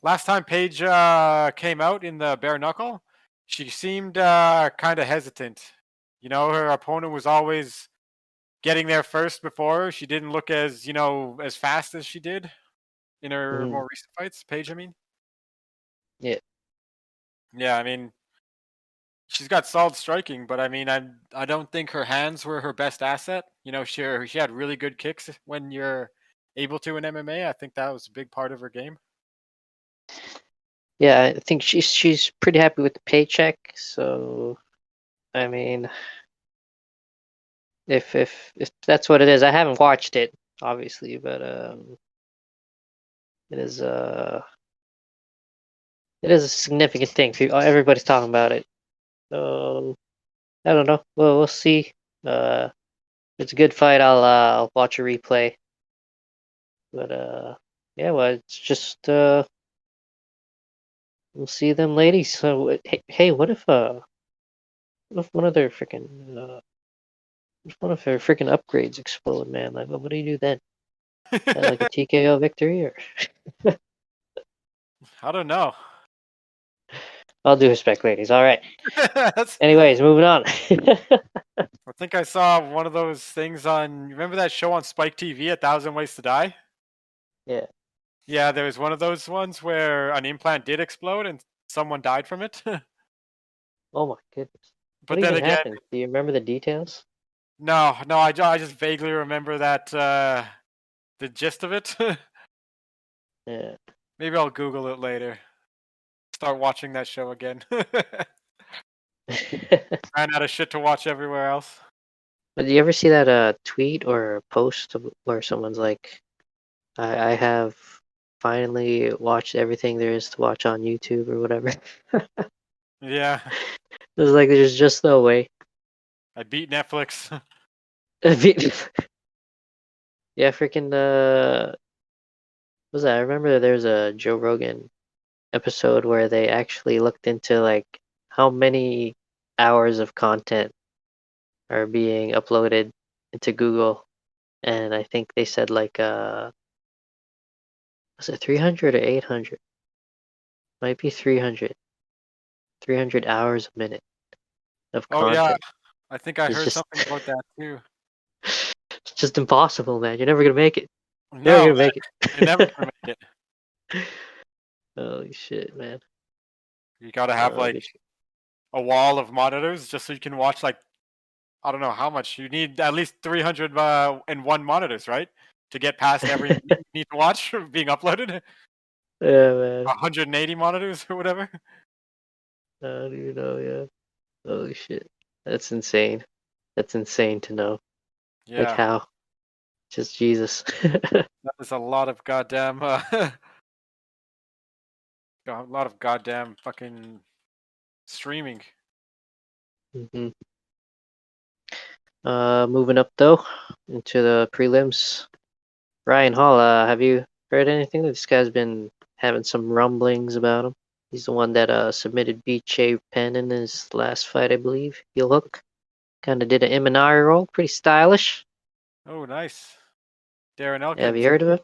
last time Paige came out in the bare knuckle, she seemed kind of hesitant. You know, her opponent was always getting there first before her. She didn't look as, as fast as she did in her Mhm. more recent fights. Paige, I mean. Yeah, Yeah, I mean, she's got solid striking, but I mean, I don't think her hands were her best asset. You know, she had really good kicks when you're able to in MMA. I think that was a big part of her game. yeah. I think she's pretty happy with the paycheck. So I mean, if that's what it is, I haven't watched it obviously, but it is it is a significant thing. Everybody's talking about it. So I don't know. Well, we'll see. If it's a good fight, I'll watch a replay. But yeah, well, it's just we'll see them ladies. So hey, what if one of their freaking if one of their freaking upgrades explode, man? Like, what do you do then? Like a TKO victory, or I don't know. I'll do respect, ladies. All right. That's, Anyways, moving on. I think I saw one of those things on. Remember that show on Spike TV, A Thousand Ways to Die? Yeah. Yeah, there was one of those ones where an implant did explode and someone died from it. Oh my goodness. What But then even again, happened? Do you remember the details? no, I just vaguely remember that the gist of it. Yeah. Maybe I'll Google it later. Start watching that show again. Ran out of shit to watch everywhere else. But do you ever see that tweet or post where someone's like, I have finally watched everything there is to watch on YouTube or whatever. Yeah, It's like there's just no way. I beat Netflix. Yeah, freaking what was that? I remember there's a Joe Rogan episode where they actually looked into like how many hours of content are being uploaded into Google, and I think they said like was it 300 or 800? Might be 300 hours a minute of Oh yeah, content. I think I It's heard just something about that too. it's just impossible, man. You're never gonna make it. Never No, gonna man, make you're never it. gonna make it. Holy shit, man. You gotta have Oh, like good. a wall of monitors just so you can watch like I don't know how much you need at least 300 and one monitors, right? To get past every minute you need to watch being uploaded. Yeah, man. 180 monitors or whatever. How do you know? Yeah. Holy shit. That's insane. That's insane to know. Like Yeah, how? Just Jesus. that is a lot of goddamn, a lot of goddamn fucking streaming. hmm moving up though into the prelims. Ryan Hall, have you heard anything? This guy's been having some rumblings about him. He's the one that submitted BJ Penn in his last fight, I believe. Heel hook. Kind of did an Imanari roll. Pretty stylish. Oh, nice. Darren Have you Elkins. heard of him?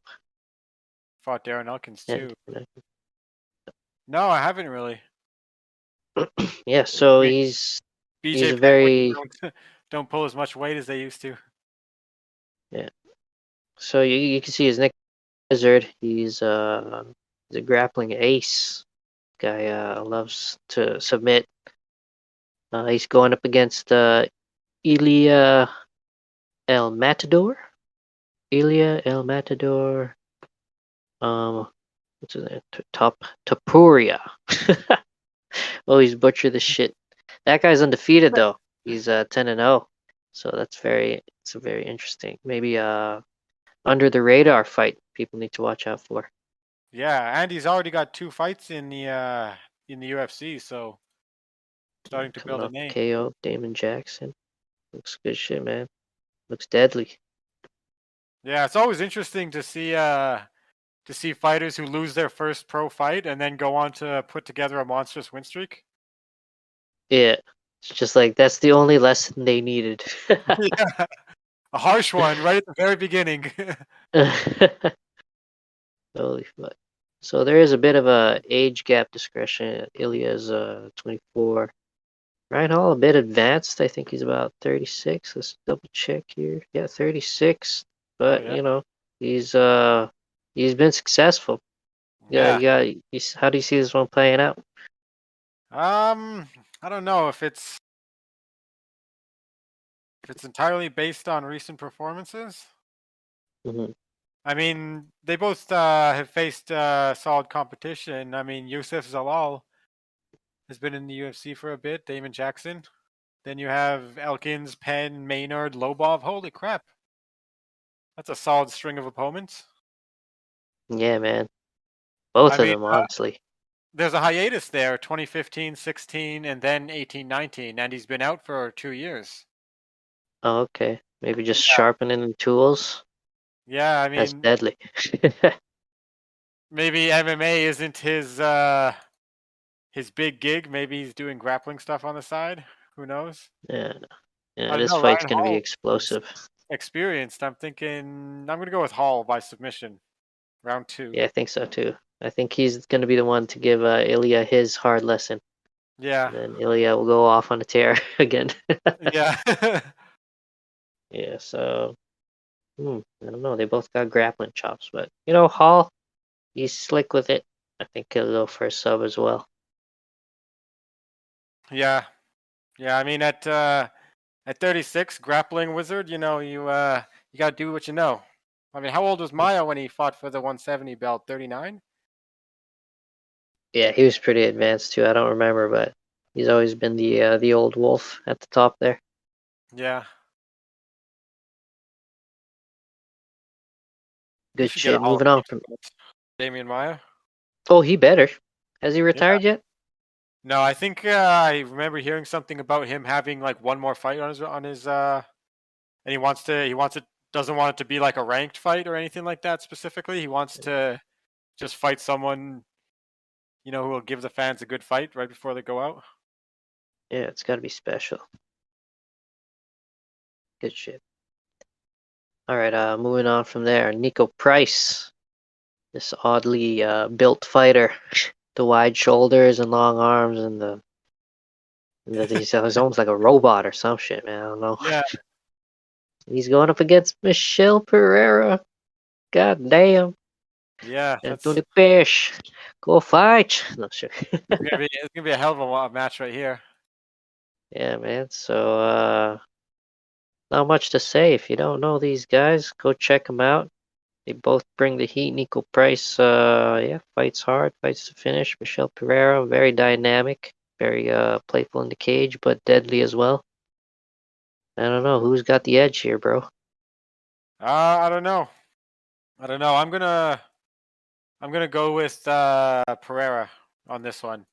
Fought Darren Elkins And too. No, I haven't really. Yeah, so mean, he's BJ a Penguins very don't pull as much weight as they used to. yeah. So you can see his nickname Wizard. He's a grappling ace. Guy loves to submit. He's going up against Ilya El Matador. Ilya El Matador. Um, what's his name? Top Tapuria. Oh, he's butchered the shit. That guy's undefeated though. He's 10-0. So it's a very interesting. Maybe under the radar fight people need to watch out for. Yeah, and he's already got 2 fights in the UFC, so Yeah, starting to coming build a off name. KO, Damon Jackson. Looks good shit, man. Looks deadly. Yeah, it's always interesting to see fighters who lose their first pro fight and then go on to put together a monstrous win streak. Yeah. It's just like that's the only lesson they needed. Yeah, a harsh one right at the very beginning. Holy fuck. So there is a bit of a age gap discretion. Ilya's 24. Ryan Hall a bit advanced. I think he's about 36. Let's double check here. Yeah, 36. Oh But yeah, he's been successful. Yeah, yeah. yeah. How do you see this one playing out? I don't know if it's entirely based on recent performances. Hmm. I mean, they both have faced solid competition. I mean, Yusuf Zalal has been in the UFC for a bit. Damon Jackson. Then you have Elkins, Penn, Maynard, Lobov. Holy crap, that's a solid string of opponents. Yeah, man. Both I of mean, them, honestly. there's a hiatus there, 2015, 16, and then 18, 19, and he's been out for 2 years. Oh, okay. Maybe just Yeah, sharpening the tools. yeah. I That's mean, deadly. maybe MMA isn't his big gig. Maybe he's doing grappling stuff on the side. Who knows? Yeah, yeah. I don't This know. fight's Ryan gonna be Hall is explosive. experienced. I'm thinking I'm gonna go with Hall by submission, round 2. Yeah, I think so too. I think he's gonna be the one to give Ilya his hard lesson, Yeah, and then Ilya will go off on a tear again. yeah, Yeah. So, I don't know. They both got grappling chops, but Hall, he's slick with it. I think he'll go for a sub as well. yeah, yeah. I mean, at 36, grappling wizard. You gotta do what you know. I mean, how old was Maya when he fought for the 170 belt? 39. Yeah, he was pretty advanced too. I don't remember, but he's always been the old wolf at the top there. Yeah, he Good should get a shit. Hall of Moving on Fame from. spot. Damian Maya. Oh, he better. Has he Yeah. retired yet? No, I think I remember hearing something about him having like one more fight and he wants it doesn't want it to be like a ranked fight or anything like that specifically. He wants to just fight someone, who will give the fans a good fight right before they go out. Yeah, it's got to be special. Good shit. All right, moving on from there. Nico Price, this oddly built fighter, the wide shoulders and long arms, and he's almost like a robot or some shit, man. I don't know. Yeah, He's going up against Michelle Pereira. God damn, yeah, Anthony Fish, go fight. No sure. it's gonna be a hell of a match right here. Yeah, man. So not much to say. If you don't know these guys, go check them out. They both bring the heat. Nico Price, yeah, fights hard, fights to finish. Michelle Pereira, very dynamic, very playful in the cage, but deadly as well. I don't know who's got the edge here, bro. I don't know. I don't know. I'm gonna go with Pereira on this one,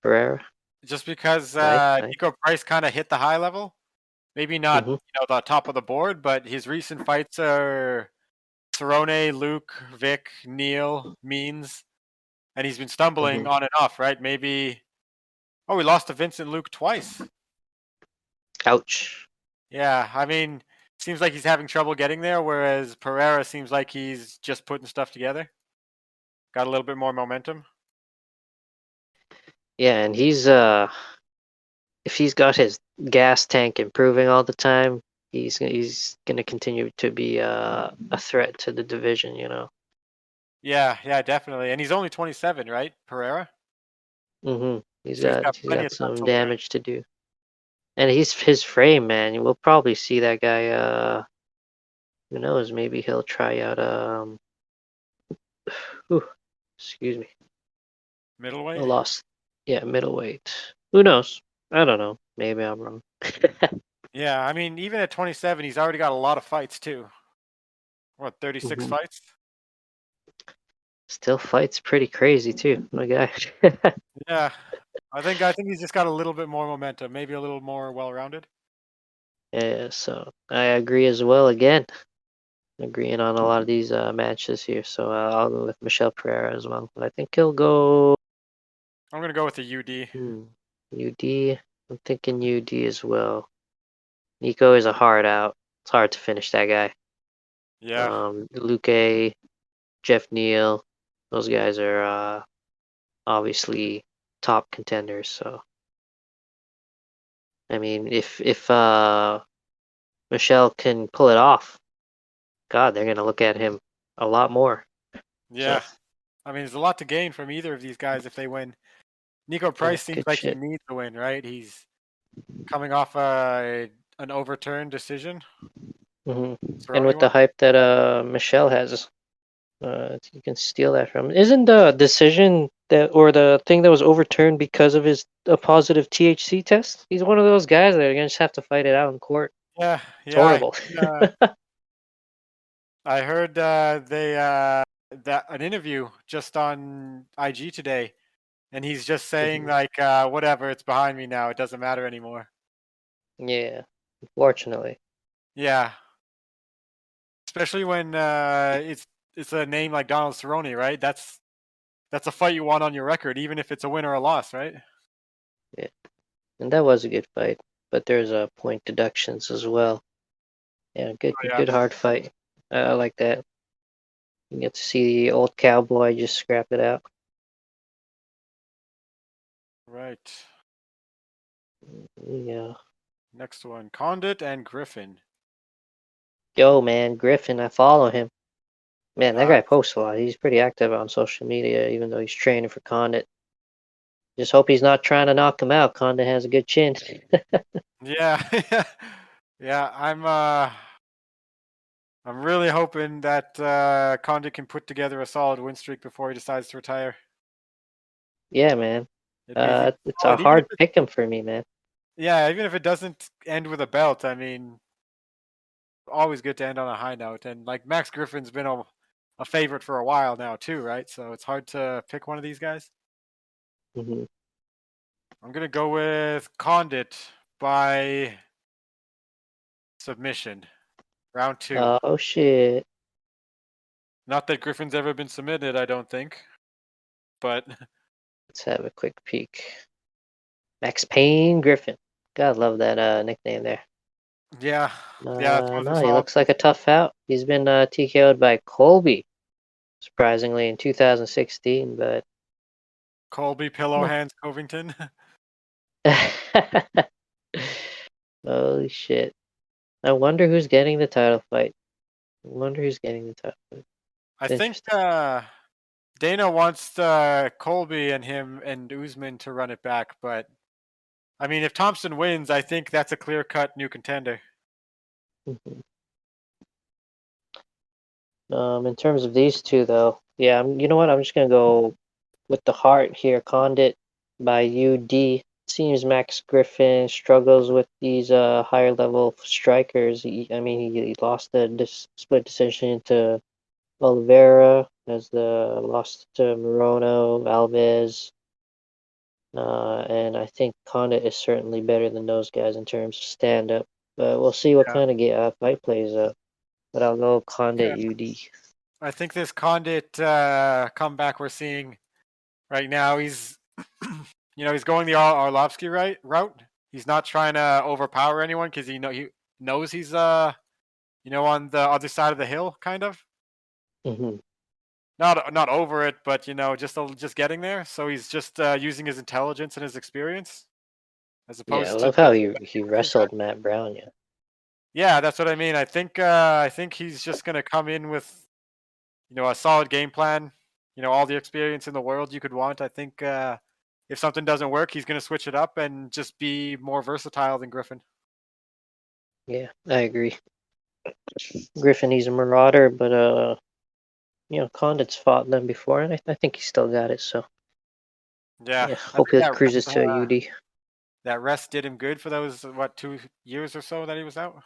Pereira, just because nice, nice. Nico Price kind of hit the high level. Maybe not, Mm-hmm, the top of the board, but his recent fights are Cerrone, Luke, Vic, Neil, Means, and he's been mm-hmm. stumbling on and off, right? Maybe. Oh, we lost to Vincent Luke twice. Ouch. Yeah, I mean, seems like he's having trouble getting there, whereas Pereira seems like he's just putting stuff together. Got a little bit more momentum. Yeah, and he's if he's got his gas tank improving all the time, he's gonna continue to be a threat to the division. Yeah, yeah, definitely. And he's only 27, right, Pereira? He's So he's got got he's plenty got of time some to learn. damage to do, and he's his frame, man. We'll probably see that guy. Who knows? Maybe he'll try out whew, excuse me. I Middleweight? lost. Yeah, middleweight. Who knows? I don't know. Maybe I'm wrong. Yeah, I mean, even at 27, he's already got a lot of fights too. What, 36 Mhm. fights? Still fights pretty crazy too, my guy. Yeah. I think he's just got a little bit more momentum, maybe a little more well-rounded. Yeah, so I agree as well. Again, agreeing on a lot of these matches here. So I'll go with Michelle Pereira as well. But I think he'll go I'm gonna go with the UD. UD. I'm thinking UD as well. Nico is a hard out. It's hard to finish that guy. Yeah. Luque, Jeff Neal, those guys are obviously top contenders. So I mean, if Michelle can pull it off, God, they're gonna look at him a lot more. So Yeah. I mean, there's a lot to gain from either of these guys if they win. Nico yeah, Price seems good like he shit. needs to win, right? He's coming off an overturned decision. hmm And Cerrone with the one. hype that Michelle has, you can steal that from. Isn't the decision that or the thing that was overturned because of his a positive THC test? He's one of those guys that are gonna just have to fight it out in court. Yeah, It's yeah. horrible. I heard that an interview just on IG today, and he's just saying Mhm. like, whatever, it's behind me now. It doesn't matter anymore. Yeah, unfortunately. Yeah, especially when it's a name like Donald Cerrone, right? That's a fight you want on your record, even if it's a win or a loss, right? Yeah, and that was a good fight, but there's point deductions as well. Yeah, good, Oh, yeah, good hard fight. I like that. You get to see the old cowboy just scrap it out. right. Yeah. Next one, Condit and Griffin. Yo, man, Griffin, I follow him. Man, that Uh, guy posts a lot. He's pretty active on social media, even though he's training for Condit. Just hope he's not trying to knock him out. Condit has a good chin. yeah, yeah. I'm really hoping that Condit can put together a solid win streak before he decides to retire. Yeah, man. It'd be It's a solid, even if hard it, pick him for me, man. yeah, even if it doesn't end with a belt. I mean, always good to end on a high note. And like Max Griffin's been a favorite for a while now too, right? So it's hard to pick one of these guys. hmm I'm gonna go with Condit by submission, round two. Oh shit. Not that Griffin's ever been submitted, I don't think, but Let's have a quick peek. Max Payne Griffin. God, love that nickname there. yeah, yeah, it's one of the No, he solid looks ones. like a tough out. He's been TKO'd by Colby, surprisingly, in 2016, but Colby Pillow Hands Covington. holy shit. I wonder who's getting the title fight. I wonder who's getting the title fight. I think Interesting. Dana wants Colby and him and Usman to run it back, but I mean, if Thompson wins, I think that's a clear-cut new contender. Mhm. In terms of these two, though, yeah, you know what? I'm just gonna go with the heart here. Condit by UD. Seems Max Griffin struggles with these higher level strikers. I mean, he lost the split decision to Oliveira, has the lost to Morono, Alves, and I think Condit is certainly better than those guys in terms of stand up. But we'll see what Yeah, kind of fight plays out. But I'll go yeah. Condit UD. I think this Condit comeback we're seeing right now, he's he's going the Arlovsky route. He's not trying to overpower anyone because he knows he's on the other side of the hill, kind of. hmm not over it, but just getting there. So he's just using his intelligence and his experience as Yeah, I opposed to love how just he getting good. wrestled Matt Brown. Yeah, Yeah, that's what I mean. I think he's just gonna come in with a solid game plan. All the experience in the world you could want. I think if something doesn't work, he's gonna switch it up and just be more versatile than Griffin. yeah, I agree. Griffin, he's a marauder, but Condit's fought them before, and I think he still got it. So Yeah, yeah, I hope think he cruises to a UD. that rest did him good for those 2 years or so that he was out.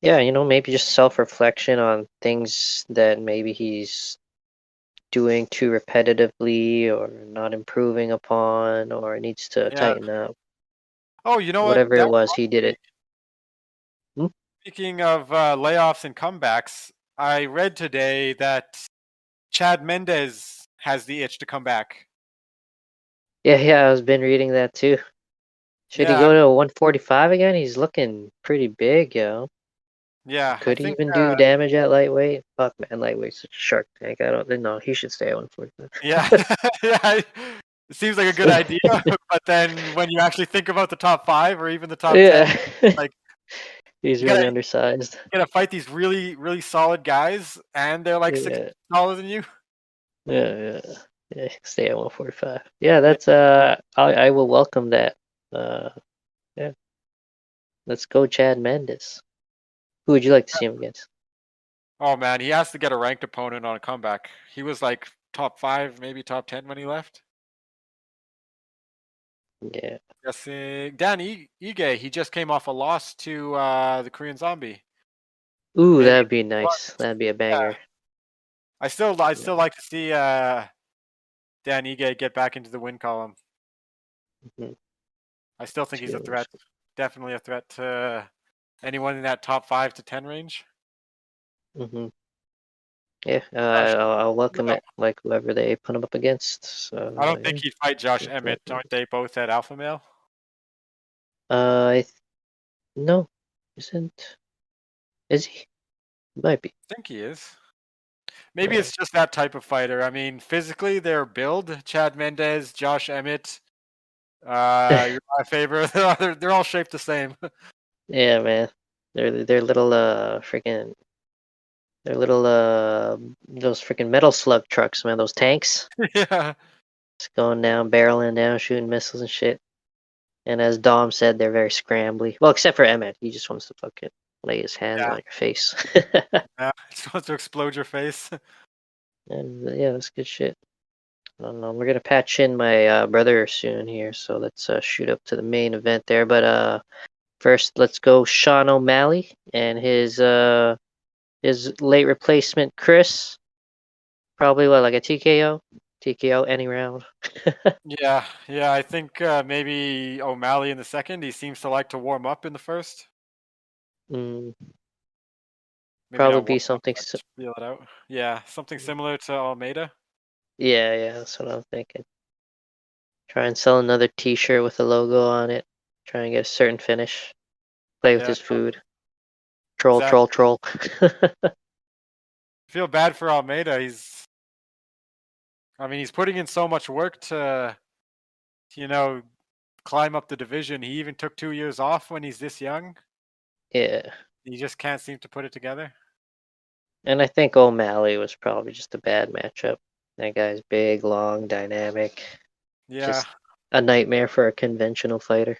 Yeah, maybe just self-reflection on things that maybe he's doing too repetitively or not improving upon or needs to Yeah. tighten up. Oh, you know what? Whatever it That was, he reminds did me. it. Hmm? Speaking of layoffs and comebacks, I read today that Chad Mendes has the itch to come back. Yeah, yeah, I was been reading that too. Should he Yeah, go to 145 again? He's looking pretty big, yo. yeah. I Could he think. even do damage at lightweight? Fuck, man, lightweight's such a shark tank. I don't know. He should stay at Yeah, 145. yeah. It seems like a good idea, but then when you actually think about the top five or even the top 10, Yeah, like he's you gotta really you undersized. gotta fight these really really solid guys, and they're like 6 Yeah, taller than you. yeah, yeah. Yeah, stay at 145. Yeah, Yeah. that's I will welcome that. Uh, yeah, let's go, Chad Mendes. Who would you like to see him against? Oh man, he has to get a ranked opponent on a comeback. He was like top five, maybe top 10 when he left. Yeah. Guessing Dan Ige, he just came off a loss to the Korean Zombie. Ooh, Maybe that'd be nice. That'd be a yeah. banger. I'd Yeah. still like to see Dan Ige get back into the win column. Mhm. I still think he's a Cheers. threat. Definitely a threat to anyone in that top 5 to 10 range. Hmm. Yeah, Josh, I'll welcome no, it, like whoever they put him up against. I So don't think yeah, he'd fight Josh go Emmett. Chad Aren't Mendes. they both at Alpha Male? I no, isn't is he? Might be. I think he is. Maybe Uh, it's just that type of fighter. I mean, physically, their build: Chad Mendes, Josh Emmett, Uriah Faber. They're all shaped the same. yeah, man. They're little freaking they're little those freaking metal slug trucks, man. Those tanks Yeah, just going down, barreling down, shooting missiles and shit. And as Dom said, they're very scrambly. Well, except for Emmett, he just wants to fucking lay his hands yeah, on your face. yeah. Just wants to explode your face. And yeah, that's good shit. I don't know. We're gonna patch in my brother soon here, so let's shoot up to the main event there. But first, let's go Sean O'Malley and his late replacement Chris. Probably what, like a TKO? TKO any round. Yeah, yeah. I think maybe O'Malley in the second. He seems to like to warm up in the first. Mm, Maybe probably not warm be up, something. but feel it out. Yeah, something similar to Almeida. Yeah, yeah, that's what I'm thinking. Try and sell another T-shirt with a logo on it. Try and get a certain finish. Play with Yeah, his food. Troll, troll, exactly. troll. I feel bad for Almeida. I mean, he's putting in so much work to, you know, climb up the division. He even took 2 years off when he's this young. Yeah. He just can't seem to put it together. And I think O'Malley was probably just a bad matchup. That guy's big, long, dynamic. Yeah, Just a nightmare for a conventional fighter.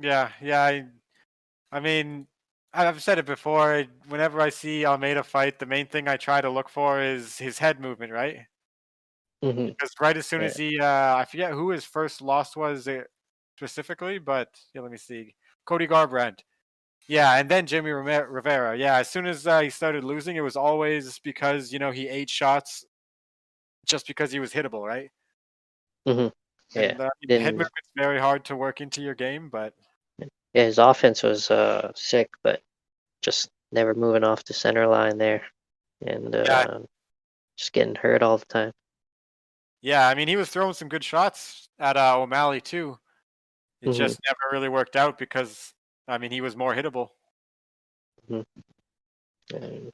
yeah, yeah. I mean, I've said it before. Whenever I see Almeida fight, the main thing I try to look for is his head movement, right? Hmm. Because right as soon Yeah. as I forget who his first loss was specifically, but yeah, let me see. Cody Garbrandt. Yeah, and then Jimmy Rivera. Yeah, as soon as he started losing, it was always because he ate shots just because he was hittable, right? Hmm. Yeah. And head Then movement's very hard to work into your game, but yeah, his offense was sick, but just never moving off the center line there, and yeah, just getting hurt all the time. yeah. I mean, he was throwing some good shots at O'Malley too. It Hmm. just never really worked out because I mean he was more hittable. Hmm. And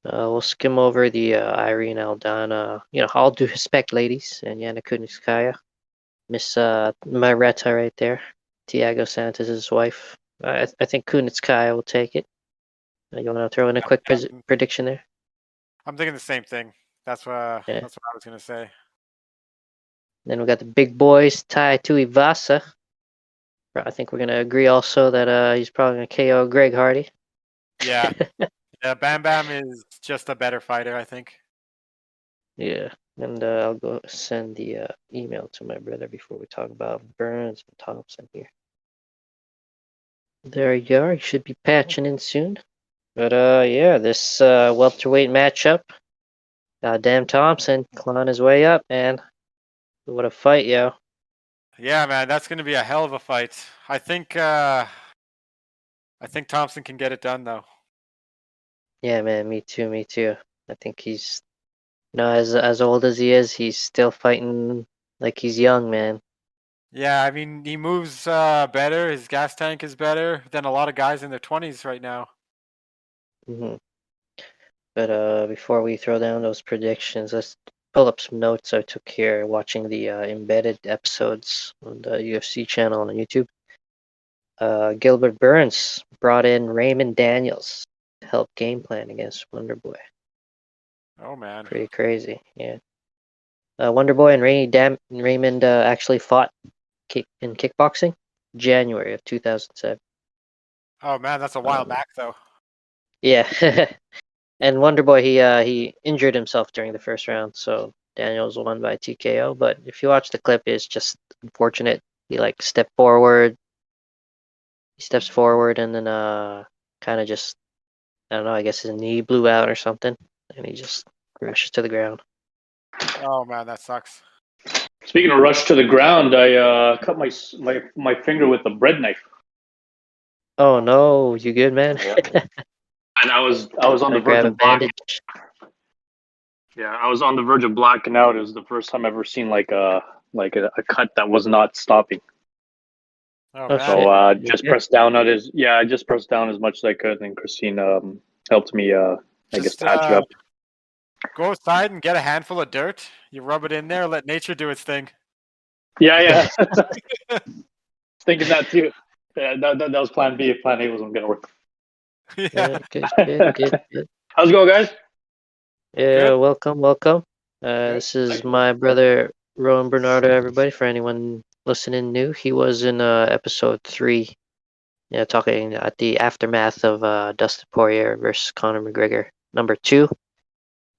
We'll skim over the Irene Aldana. I'll do Hespect ladies and Yana Kunitskaya. Miss Mareta right there. Tiago Santos' wife. I think Kunitskaya will take it. You want to throw in a quick prediction there? I'm thinking the same thing. That's what I was gonna say. Then we got the big boys, Tai Tuivasa. I think we're gonna agree also that he's probably gonna KO Greg Hardy. Yeah, yeah. Bam Bam is just a better fighter, I think. Yeah, and I'll go send the email to my brother before we talk about Burns and Thompson here. There you are. You should be patching in soon. But yeah, this welterweight matchup. Goddamn Thompson clawing his way up, man. What a fight, yo. Yeah, man, that's gonna be a hell of a fight. I think Thompson can get it done, though. Yeah, man. Me too. Me too. I think he's, as old as he is, he's still fighting like he's young, man. Yeah, I mean, he moves better. His gas tank is better than a lot of guys in their 20s right now. hmm But before we throw down those predictions, let's pull up some notes I took here watching the embedded episodes on the UFC channel on YouTube. Gilbert Burns brought in Raymond Daniels to help game plan against Wonderboy. Oh man, Pretty crazy, yeah. Wonderboy and Raymond actually fought in kickboxing January of 2007. oh man, that's a while back though. Yeah, and Wonderboy he injured himself during the first round, so Daniels won by TKO. But if you watch the clip, it's just unfortunate. He steps forward and then kind of just, I don't know, I guess his knee blew out or something, and he just rushes to the ground. Oh man, that sucks. Speaking of rush to the ground, I cut my finger with a bread knife. Oh no, you good, man? And I was on the verge of bandage. Yeah, I was on the verge of blacking out. It was the first time I've ever seen a cut that was not stopping. Oh man. So I just pressed down as much as I could, and Christine helped me I guess patch it up. Go outside and get a handful of dirt. You rub it in there, let nature do its thing. Yeah. Thinking that too. Yeah, that was plan B. Plan A wasn't gonna work. Yeah. Good. How's it going, guys? Yeah, welcome. This is my brother Rowin Bernardo, everybody. For anyone listening new, he was in episode 3. Yeah, talking at the aftermath of Dustin Poirier versus Conor McGregor, number 2.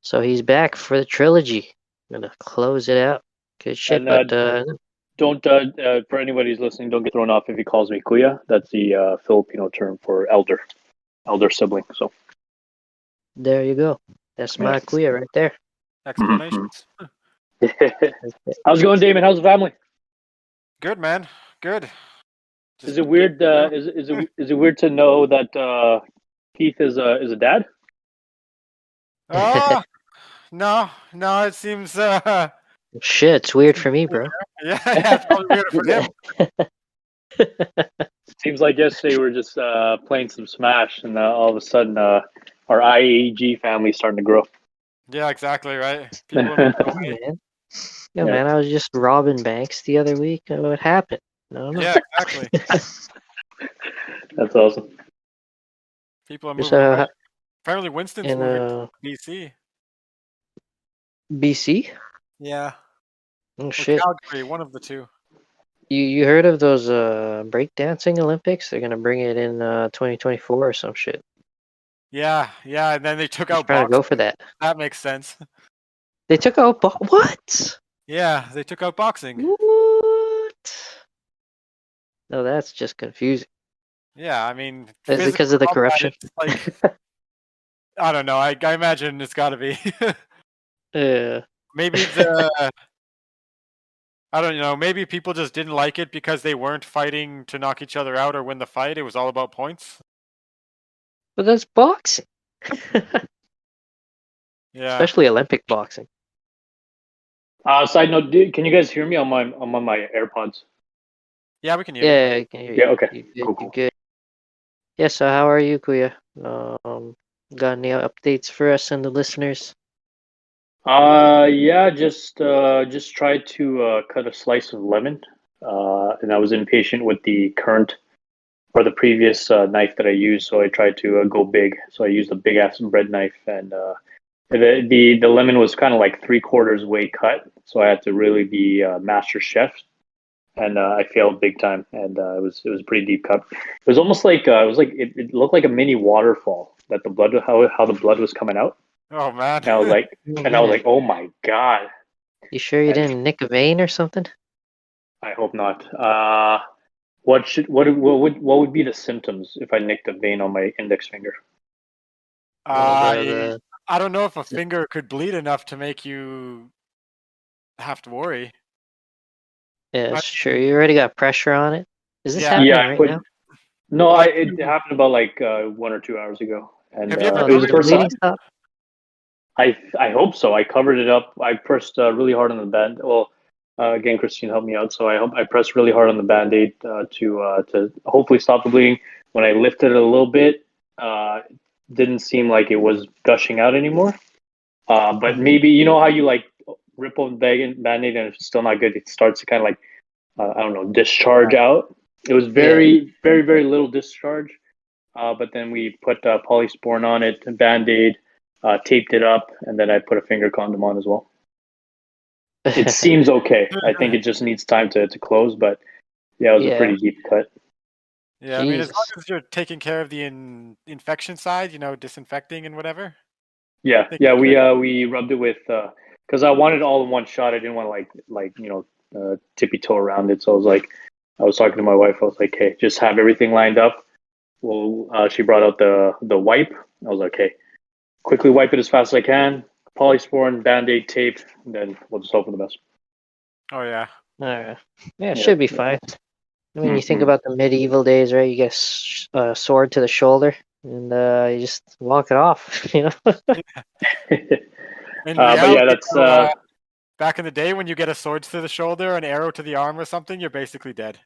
So he's back for the trilogy. I'm gonna close it out. Good shit. And, don't for anybody who's listening, don't get thrown off if he calls me kuya. That's the Filipino term for elder sibling. So there you go. That's my kuya right there. Explanations. How's it going, Damon? How's the family? Good, man. Good. Is it weird? Is it weird to know that Keith is a dad? Oh no! It seems. Shit, it's weird for me, bro. Yeah, it's probably weird for him. Seems like yesterday we were just playing some Smash, and all of a sudden our IAG family starting to grow. Yeah, exactly right. People man. Man, I was just robbing banks the other week. What happened? I don't know. Yeah, exactly. That's awesome. People are moving away. Apparently, Winston's moving to BC. BC? Yeah. Oh shit. Calgary, one of the two. You heard of those breakdancing Olympics? They're gonna bring it in 2024 or some shit. Yeah, and then they took out boxing. boxing. Go for that. That makes sense. They took out what? Yeah, they took out boxing. What? No, that's just confusing. Yeah, I mean, is it because of the corruption? Like, I don't know. I imagine it's got to be. Yeah. Maybe I don't know. Maybe people just didn't like it because they weren't fighting to knock each other out or win the fight. It was all about points. But that's boxing. Yeah. Especially Olympic boxing. Side note, can you guys hear me on my AirPods? Yeah, we can hear you. Yeah, okay. Cool. Good. Yeah, so how are you, Kuya? Got any updates for us and the listeners? Yeah, just tried to cut a slice of lemon, and I was impatient with the current or the previous knife that I used, so I tried to go big. So I used a big ass bread knife, and the lemon was kind of like 3/4 way cut, so I had to really be master chef, and I failed big time, and it was a pretty deep cut. It was almost like it looked like a mini waterfall that the blood how the blood was coming out. Oh man. And I was like, Oh, and I was man. like, oh my god. You sure you And didn't nick a vein or something? I hope not. What would be the symptoms if I nicked a vein on my index finger? Well, I I don't know if a finger could bleed enough to make you have to worry. yeah, I sure. mean, You already got pressure on it. Is this yeah. happening Yeah, I right put now? no. Like, It happened about like 1 or 2 hours ago, and have you ever Oh, it was did the the covered first your time. bleeding blood? stop? I hope so. I covered it up. I pressed really hard on the band. Well, again, Christine helped me out, so I pressed really hard on the band-aid to hopefully stop the bleeding. When I lifted it a little bit, didn't seem like it was gushing out anymore. But Mhm. maybe you know how you like rip off the band-aid and it's still not good. It starts to kind of like I don't know discharge out. It was Yeah. very very very little discharge. But then we put polysporin on it, band-aid, taped it up, and then I put a finger condom on as well. It seems okay. I think it just needs time to close, but yeah, it was a Yeah. pretty deep cut. Yeah, I mean, as long Jesus. as you're taking care of the infection side, disinfecting and whatever, Yeah, I think yeah, you're good. we rubbed it with because I wanted it all in one shot. I didn't want to tippy toe around it. So I was talking to my wife. I was like, hey, just have everything lined up. Well, she brought out the wipe. I was like, hey, quickly wipe it as fast as I can. Polysporin, band-aid, tape, and then we'll just hope for the best. Oh yeah. All right. Yeah, it Yeah. should be fine. I mean, you think Mm-hmm. about the medieval days, right? You get a sword to the shoulder, and you just walk it off. You know. In But yeah, reality, that's though, back in the day when you get a sword to the shoulder, an arrow to the arm, or something, you're basically dead.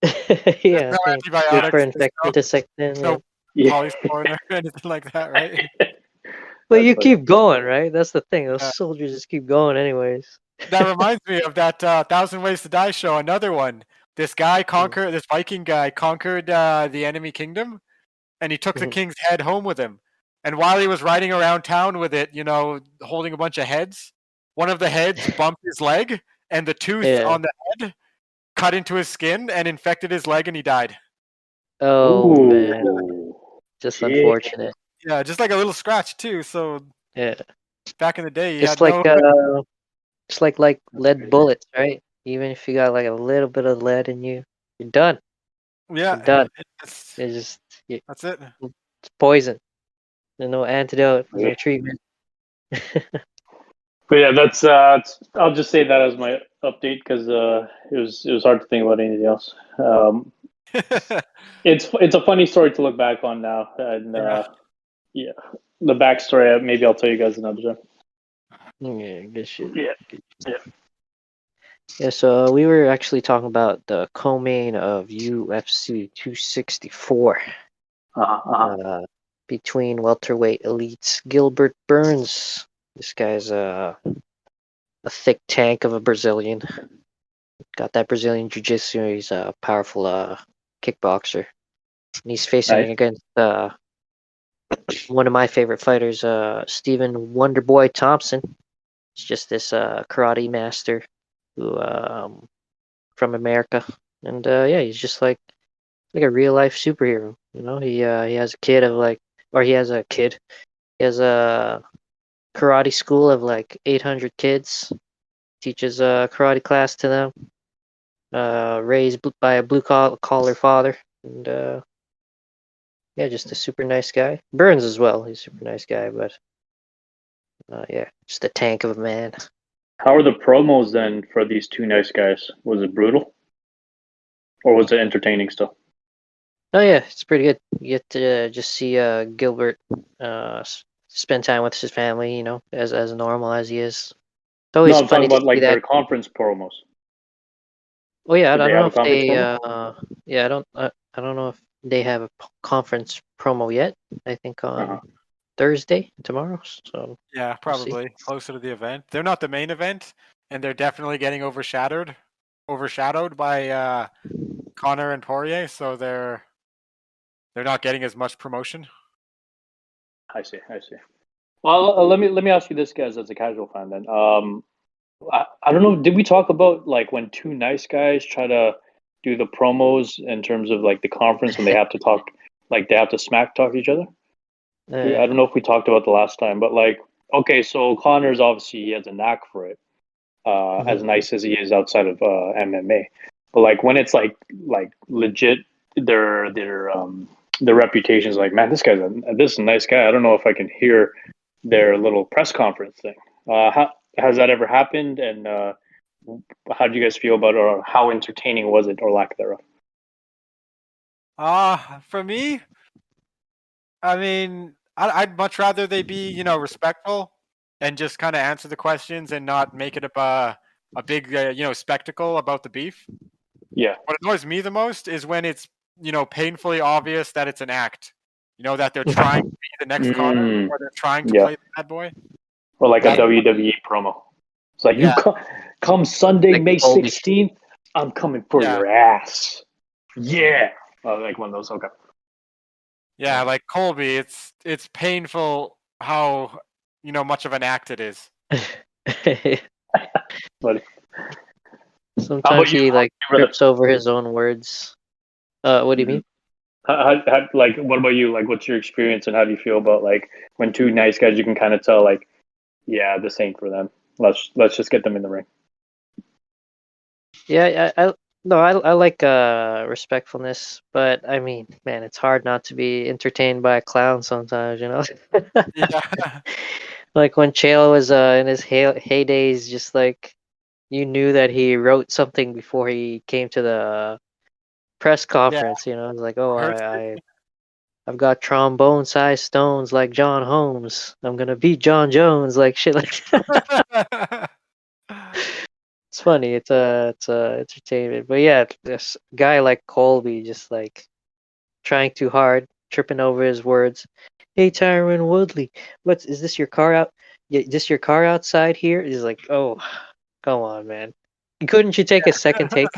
There's Yeah. no Yeah. Good for antibiotics. There's no insecticide. Yeah. no yeah. polysporin or anything like that, right? But That's you funny. keep going, right? That's the thing. Those Yeah. soldiers just keep going, anyways. That reminds me of that Thousand Ways to Die show. Another one. This Viking guy conquered the enemy kingdom, and he took the Mhm. king's head home with him. And while he was riding around town with it, holding a bunch of heads, one of the heads bumped his leg, and the tooth Yeah. on the head cut into his skin and infected his leg, and he died. Oh man, Ooh. just Shit. unfortunate. Yeah, just like a little scratch too. So Yeah. back in the day, he Just had like no. just like That's lead crazy. bullets, right? Even if you got like a little bit of lead in you, you're done. You're Yeah, done. it's, It's just that's it. it's poison. There's no antidote. There's Yeah. no treatment. But yeah, I'll just say that as my update because it was hard to think about anything else. It's a funny story to look back on now, and Yeah. yeah, the backstory maybe I'll tell you guys another time. Yeah, good shit. Yeah, yeah. Yeah, so we were actually talking about the co-main of UFC 264 Uh-huh. uh, between welterweight elites Gilbert Burns. This guy's a thick tank of a Brazilian. Got that Brazilian jiu-jitsu. He's a powerful kickboxer. And he's facing Nice. against one of my favorite fighters, Stephen Wonderboy Thompson. He's just this karate master who from America, and yeah, he's just like a real life superhero. You know, he has a kid of like, or he has a kid. He has a karate school of like 800 kids. Teaches a karate class to them. Raised by a blue collar father, and yeah, just a super nice guy. Burns as well. He's a super nice guy, but yeah, just a tank of a man. How are the promos then for these two nice guys? Was it brutal or was it entertaining still? Oh yeah, it's pretty good. You get to just see Gilbert spend time with his family, you know, as normal as he is. It's No, always I'm talking funny to about see like that. their conference promos. Oh yeah, I Did they don't have know a if conference they promo? yeah, I don't know if they have a conference promo yet. I think Uh-huh. on Thursday, tomorrow. So Yeah, probably closer to the event. They're not the main event, and they're definitely getting overshadowed by Conor and Poirier. So they're not getting as much promotion. I see. Well, let me ask you this, guys, as a casual fan. Then, I don't know. Did we talk about like when two nice guys try to do the promos in terms of like the conference when they have to talk, like they have to smack talk each other? I don't know if we talked about the last time, but like, okay, so Connor's obviously he has a knack for it, as nice as he is outside of MMA. But like when it's like legit, their reputation's like, man, this is a nice guy. I don't know if I can hear their little press conference thing. Has that ever happened? And how do you guys feel about it, or how entertaining was it, or lack thereof? For me, I mean, I'd much rather they be, respectful and just kind of answer the questions and not make it a big, spectacle about the beef. Yeah. What annoys me the most is when it's, painfully obvious that it's an act. That they're trying to be the next Conor, or they're trying to play the bad boy. Or like a WWE promo. It's like, you come Sunday, like May 16th, I'm coming for your ass. Yeah. Like one of those, okay. Yeah, like Colby, it's painful how, much of an act it is. Buddy. Sometimes he like trips over his own words. What do you mean? Like, what about you? Like, what's your experience, and how do you feel about like when two nice guys, you can kind of tell, like, yeah, this ain't for them. Let's just get them in the ring. Yeah, I like respectfulness, but I mean, man, it's hard not to be entertained by a clown sometimes, Yeah. Like when Chael was in his heydays, just like you knew that he wrote something before he came to the press conference. It's like, oh, I've got trombone-sized stones like John Holmes. I'm gonna beat John Jones, like shit, like that. It's funny. It's entertainment, but yeah, this guy like Colby just like trying too hard, tripping over his words. Hey, Tyron Woodley, is this your car out? Yeah, this your car outside here? He's like, oh, come on, man. Couldn't you take a second take?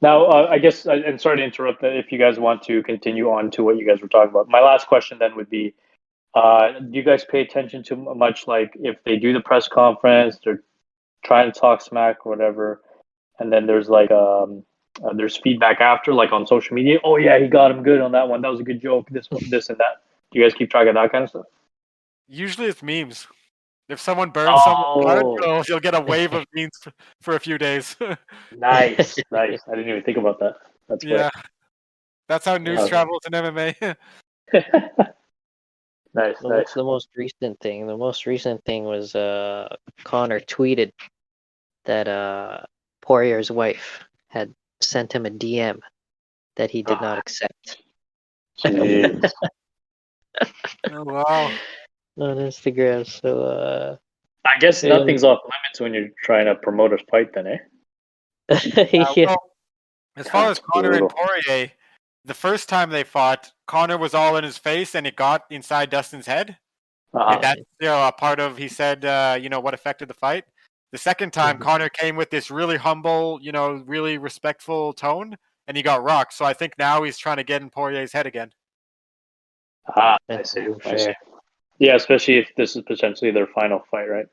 Now, I guess, and sorry to interrupt, that if you guys want to continue on to what you guys were talking about, my last question then would be, do you guys pay attention to much, like if they do the press conference, they're trying to talk smack or whatever, and then there's like there's feedback after, like on social media? Oh yeah, he got him good on that one. That was a good joke. This and that. Do you guys keep track of that kind of stuff? Usually it's memes. If someone burns someone hard, you'll get a wave of memes for a few days. Nice. I didn't even think about that. That's great. Yeah. That's how news travels in MMA. Nice. The most recent thing. The most recent thing was Conor tweeted that Poirier's wife had sent him a DM that he did not accept. Jeez. Oh, wow. On Instagram. So I guess nothing's off limits when you're trying to promote a fight, then, eh? Well, as far as Conor and Poirier, the first time they fought, Conor was all in his face and it got inside Dustin's head. And that's a part of, he said, what affected the fight. The second time, Conor came with this really humble, really respectful tone, and he got rocked. So I think now he's trying to get in Poirier's head again. I see. Yeah, especially if this is potentially their final fight, right?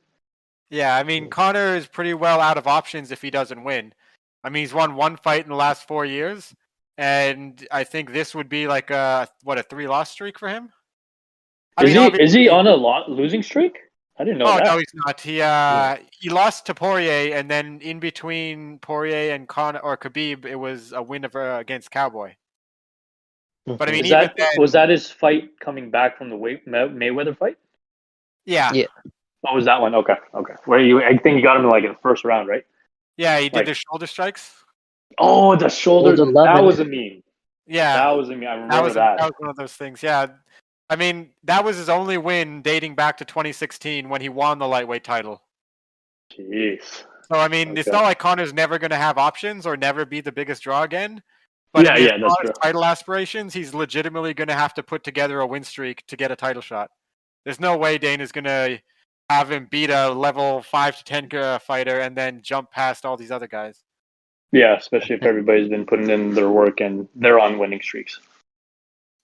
Yeah, I mean, Conor is pretty well out of options if he doesn't win. I mean, he's won one fight in the last 4 years, and I think this would be like a 3-loss streak for him. Is he on a losing streak? I didn't know that. No, he's not. He lost to Poirier, and then in between Poirier and Conor or Khabib, it was a win against Cowboy. But I mean, was that his fight coming back from the Mayweather fight? Yeah. What was that one? Okay. I think you got him in like in the first round, right? Yeah, he did the shoulder strikes. Oh, the shoulder! That was a meme. Yeah, that was a meme. I remember that. That was one of those things. Yeah, I mean, that was his only win dating back to 2016 when he won the lightweight title. Jeez. So I mean, it's not like Conor's never going to have options or never be the biggest draw again. But Yeah, in his yeah, that's true. title aspirations, he's legitimately going to have to put together a win streak to get a title shot. There's no way Dane is going to have him beat a level 5 to 10 fighter and then jump past all these other guys. Yeah, especially if everybody's been putting in their work and they're on winning streaks.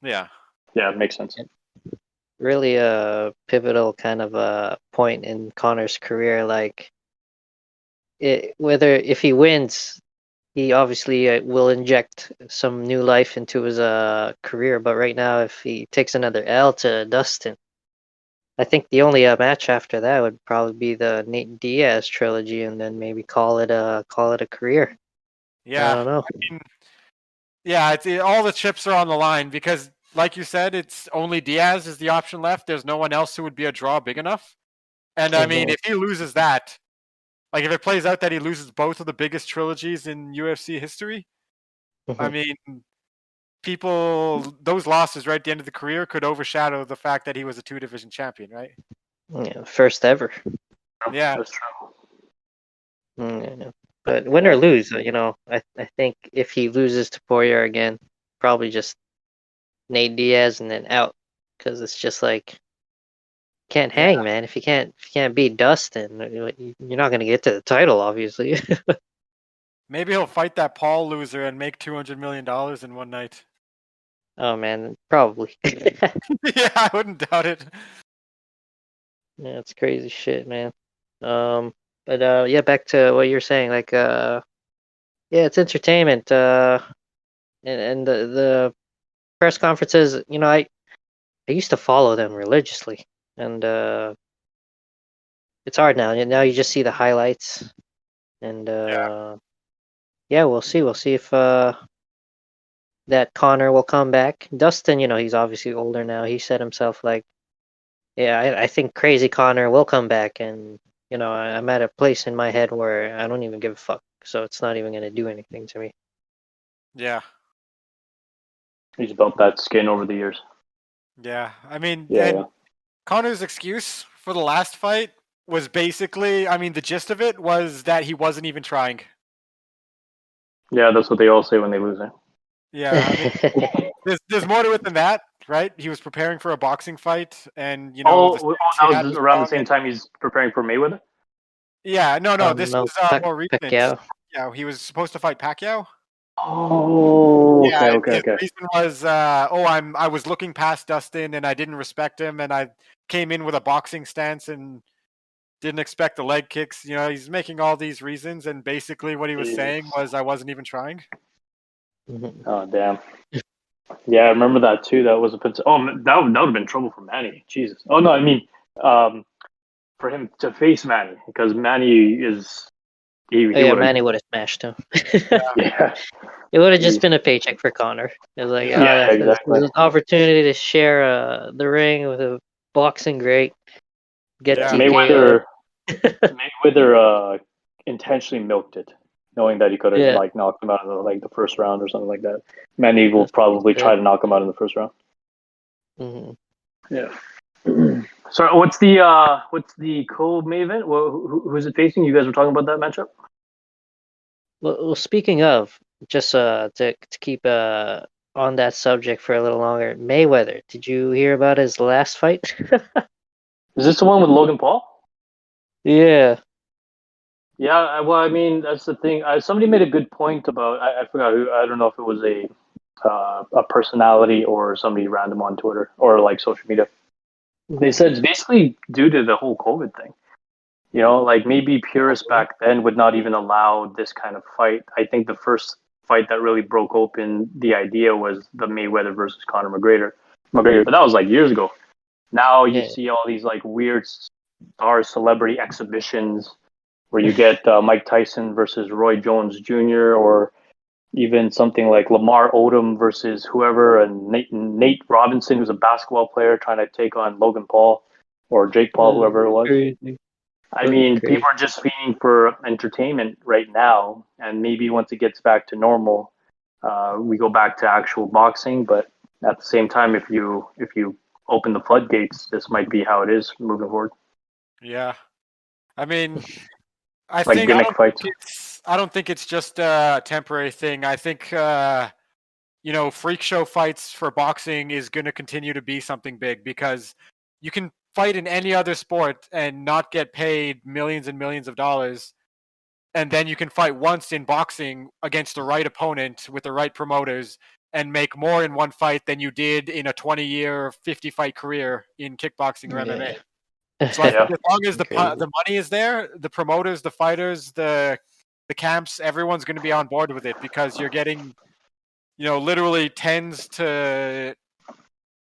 Yeah. Yeah, it makes sense. Really a pivotal kind of a point in Conor's career. Like, whether if he wins, he obviously will inject some new life into his career. But right now, if he takes another L to Dustin, I think the only match after that would probably be the Nate Diaz trilogy, and then maybe call it a career. Yeah. I don't know. I mean, yeah, all the chips are on the line because, like you said, it's only Diaz is the option left. There's no one else who would be a draw big enough. And I mean, if he loses that, like if it plays out that he loses both of the biggest trilogies in UFC history, I mean, those losses right at the end of the career could overshadow the fact that he was a 2-division champion, right? Yeah, first ever. Yeah. That's true. Yeah. But win or lose, I think if he loses to Poirier again, probably just Nate Diaz and then out, because it's just like can't hang, man. If you can't beat Dustin, you're not gonna get to the title, obviously. Maybe he'll fight that Paul loser and make $200 million in one night. Oh man, probably. Yeah, I wouldn't doubt it. Yeah, it's crazy shit, man. But yeah, back to what you're saying. Like, yeah, it's entertainment. And the press conferences, I used to follow them religiously, and it's hard now. Now you just see the highlights, and yeah, we'll see. We'll see if that Conor will come back. Dustin, he's obviously older now. He said himself, like, yeah, I think crazy Conor will come back, and I'm at a place in my head where I don't even give a fuck. So it's not even gonna do anything to me. Yeah. He's built that skin over the years. Yeah. I mean, Yeah. Conor's excuse for the last fight was basically, I mean, the gist of it was that he wasn't even trying. Yeah, that's what they all say when they lose it. Yeah, I mean, there's more to it than that, right? He was preparing for a boxing fight, and that was around the same time he's preparing for Mayweather. Yeah, no, this was more recent. Pacquiao. Yeah, he was supposed to fight Pacquiao. Oh, Yeah, okay. His reason was, I was looking past Dustin and I didn't respect him, and I came in with a boxing stance and didn't expect the leg kicks. He's making all these reasons, and basically what he was saying was I wasn't even trying. Oh, damn. Yeah, I remember that too. That was that would have been trouble for Manny. Jesus. Oh no, I mean, for him to face Manny, because Manny is. Manny would have smashed him. Yeah. It would have just been a paycheck for Conor. It was like, exactly. An opportunity to share the ring with a boxing great. Get TKO. Mayweather intentionally milked it, knowing that he could have knocked him out in the first round or something like that. Manny will probably try to knock him out in the first round. Mm-hmm. Yeah. So what's the co-main event? Who's it facing? You guys were talking about that matchup. Well, speaking of, just to keep on that subject for a little longer, Mayweather. Did you hear about his last fight? Is this the one with Logan Paul? Yeah. Yeah. Well, I mean, that's the thing. Somebody made a good point about. I forgot who. I don't know if it was a personality or somebody random on Twitter or social media. They said it's basically due to the whole COVID thing. Maybe purists back then would not even allow this kind of fight. I think the first fight that really broke open the idea was the Mayweather versus Conor McGregor, but that was years ago. Now you see all these weird star celebrity exhibitions where you get Mike Tyson versus Roy Jones Jr. or even something like Lamar Odom versus whoever, and Nate Robinson, who's a basketball player, trying to take on Logan Paul or Jake Paul, whoever it was. Crazy. I mean, people are just feeding for entertainment right now, and maybe once it gets back to normal, we go back to actual boxing. But at the same time, if you open the floodgates, this might be how it is moving forward. Yeah, I mean, I don't think it's just a temporary thing. I think freak show fights for boxing is going to continue to be something big, because you can fight in any other sport and not get paid millions and millions of dollars. And then you can fight once in boxing against the right opponent with the right promoters and make more in one fight than you did in a 20-year, 50-fight career in kickboxing or MMA. So I think as long as the money is there, the promoters, the fighters, the camps, everyone's going to be on board with it, because you're getting, literally tens to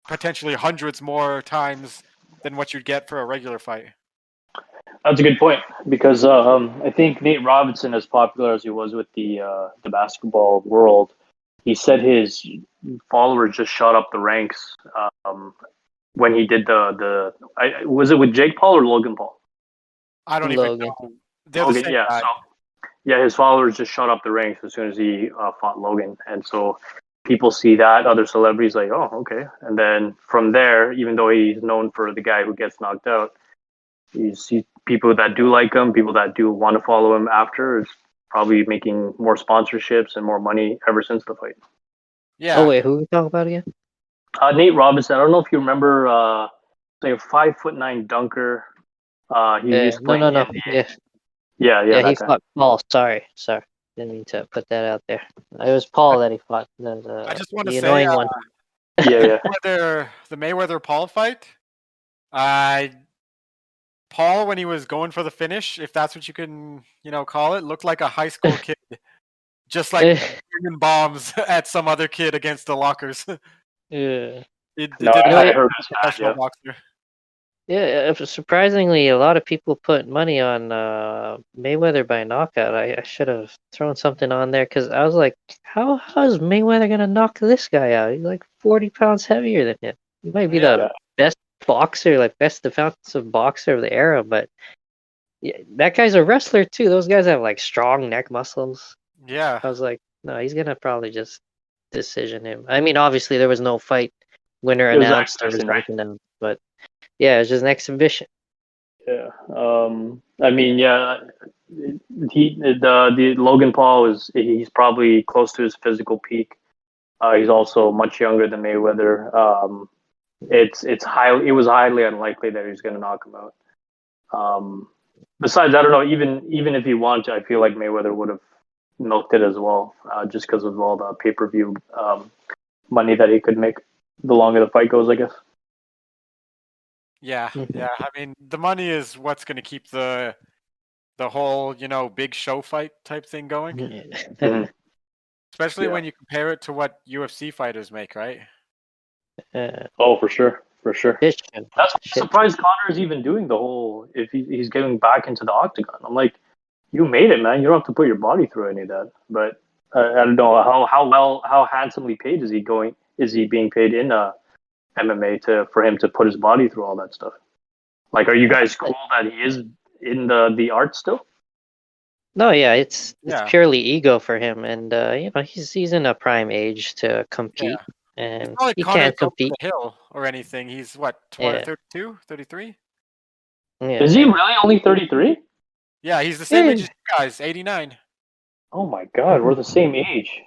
potentially hundreds more times than what you'd get for a regular fight. That's a good point, because I think Nate Robinson, as popular as he was with the basketball world, he said his followers just shot up the ranks when he did was it with Jake Paul or Logan Paul? I don't even know. They're the same guy. His followers just shot up the ranks as soon as he fought Logan, and so people see that, other celebrities like, oh, okay, and then from there, even though he's known for the guy who gets knocked out, you see people that do like him, people that do want to follow him after, is probably making more sponsorships and more money ever since the fight. Yeah. Oh wait, who are we talking about again? Nate Robinson. I don't know if you remember, like a 5'9" dunker. He used to play no. Yeah. He fought Paul. Sorry. Didn't mean to put that out there. It was Paul that he fought. I just want to say, yeah. The Mayweather Paul fight. Paul, when he was going for the finish, if that's what you can, call it, looked like a high school kid, just like bringing bombs at some other kid against the lockers. Yeah. I heard professional boxer. Yeah, surprisingly, a lot of people put money on Mayweather by knockout. I should have thrown something on there, because I was like, how is Mayweather going to knock this guy out? He's like 40 pounds heavier than him. He might be the best boxer, like best defensive boxer of the era, but that guy's a wrestler too. Those guys have like strong neck muscles. Yeah. I was like, no, he's going to probably just decision him. I mean, obviously, there was no fight winner announced or something else, but yeah, it was just an exhibition. Yeah. I mean, the Logan Paul he's probably close to his physical peak. He's also much younger than Mayweather. It was highly unlikely that he was going to knock him out. Besides, I don't know, even if he wanted to, I feel like Mayweather would have milked it as well, just because of all the pay-per-view money that he could make the longer the fight goes, I guess. Yeah. I mean, the money is what's going to keep the whole, big show fight type thing going. Mm-hmm. Especially when you compare it to what UFC fighters make, right? For sure. That's why I'm surprised Conor is even doing the whole, if he's getting back into the octagon. I'm like, you made it, man. You don't have to put your body through any of that. But I don't know how handsomely paid is he going? Is he being paid in MMA for him to put his body through all that stuff? Like, are you guys cool that he is in the art still? No, yeah, it's purely ego for him, and he's in a prime age to compete, and he can't compete the hill or anything. He's what, 32, 33? Yeah. Is he really only 33? Yeah, he's the same age as you guys, 89. Oh my God, we're the same age.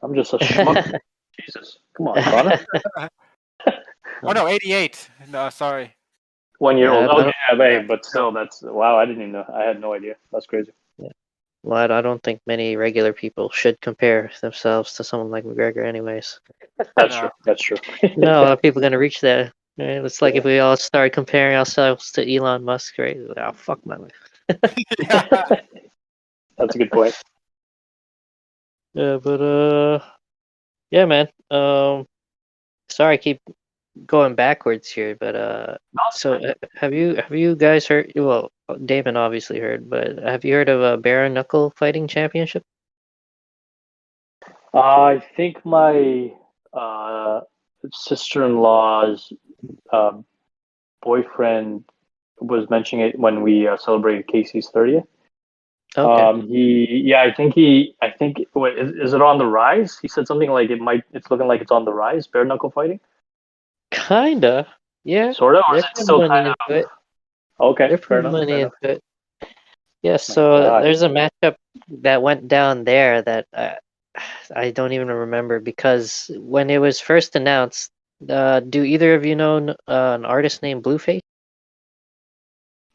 I'm just a schmuck. Jesus, come on, Conor. Oh no, 88. No, sorry. 1 year old. Okay, but still, that's wow. I didn't even know. I had no idea. That's crazy. Yeah. Well, I don't think many regular people should compare themselves to someone like McGregor, anyways. That's true. No, a lot of people are gonna reach that. Right? It's like if we all start comparing ourselves to Elon Musk, right? Oh, fuck my life. That's a good point. Yeah, but yeah, man. Sorry, I keep going backwards here, but so have you guys heard? Well, Damon obviously heard, but have you heard of a bare knuckle fighting championship? I think my sister-in-law's boyfriend was mentioning it when we celebrated Casey's 30th. Okay. I think wait, is it on the rise? He said something like it's looking like it's on the rise, bare knuckle fighting. Kinda, yeah. Sort of, or is it still kind of? Okay, they're putting money into it. Yeah, so there's a matchup that went down there that I don't even remember because when it was first announced, do either of you know an artist named Blueface?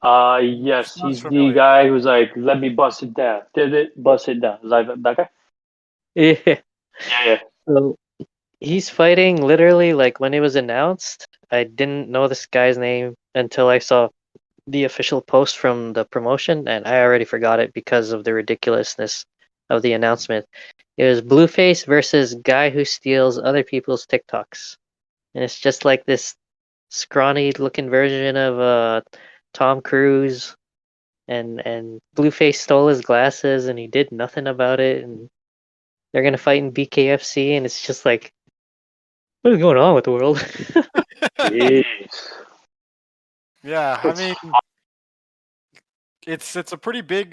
Yes, Sounds he's the familiar. guy who's like, let me bust it down. Did it? Bust it down. Is that guy? Yeah. Yeah. So he's fighting literally like when it was announced. I didn't know this guy's name until I saw the official post from the promotion, and I already forgot it because of the ridiculousness of the announcement. It was Blueface versus guy who steals other people's TikToks, and it's just like this scrawny looking version of Tom Cruise, and Blueface stole his glasses, and he did nothing about it, and they're gonna fight in BKFC, and it's just like, what is going on with the world? Jeez. Yeah, I It's mean, it's a pretty big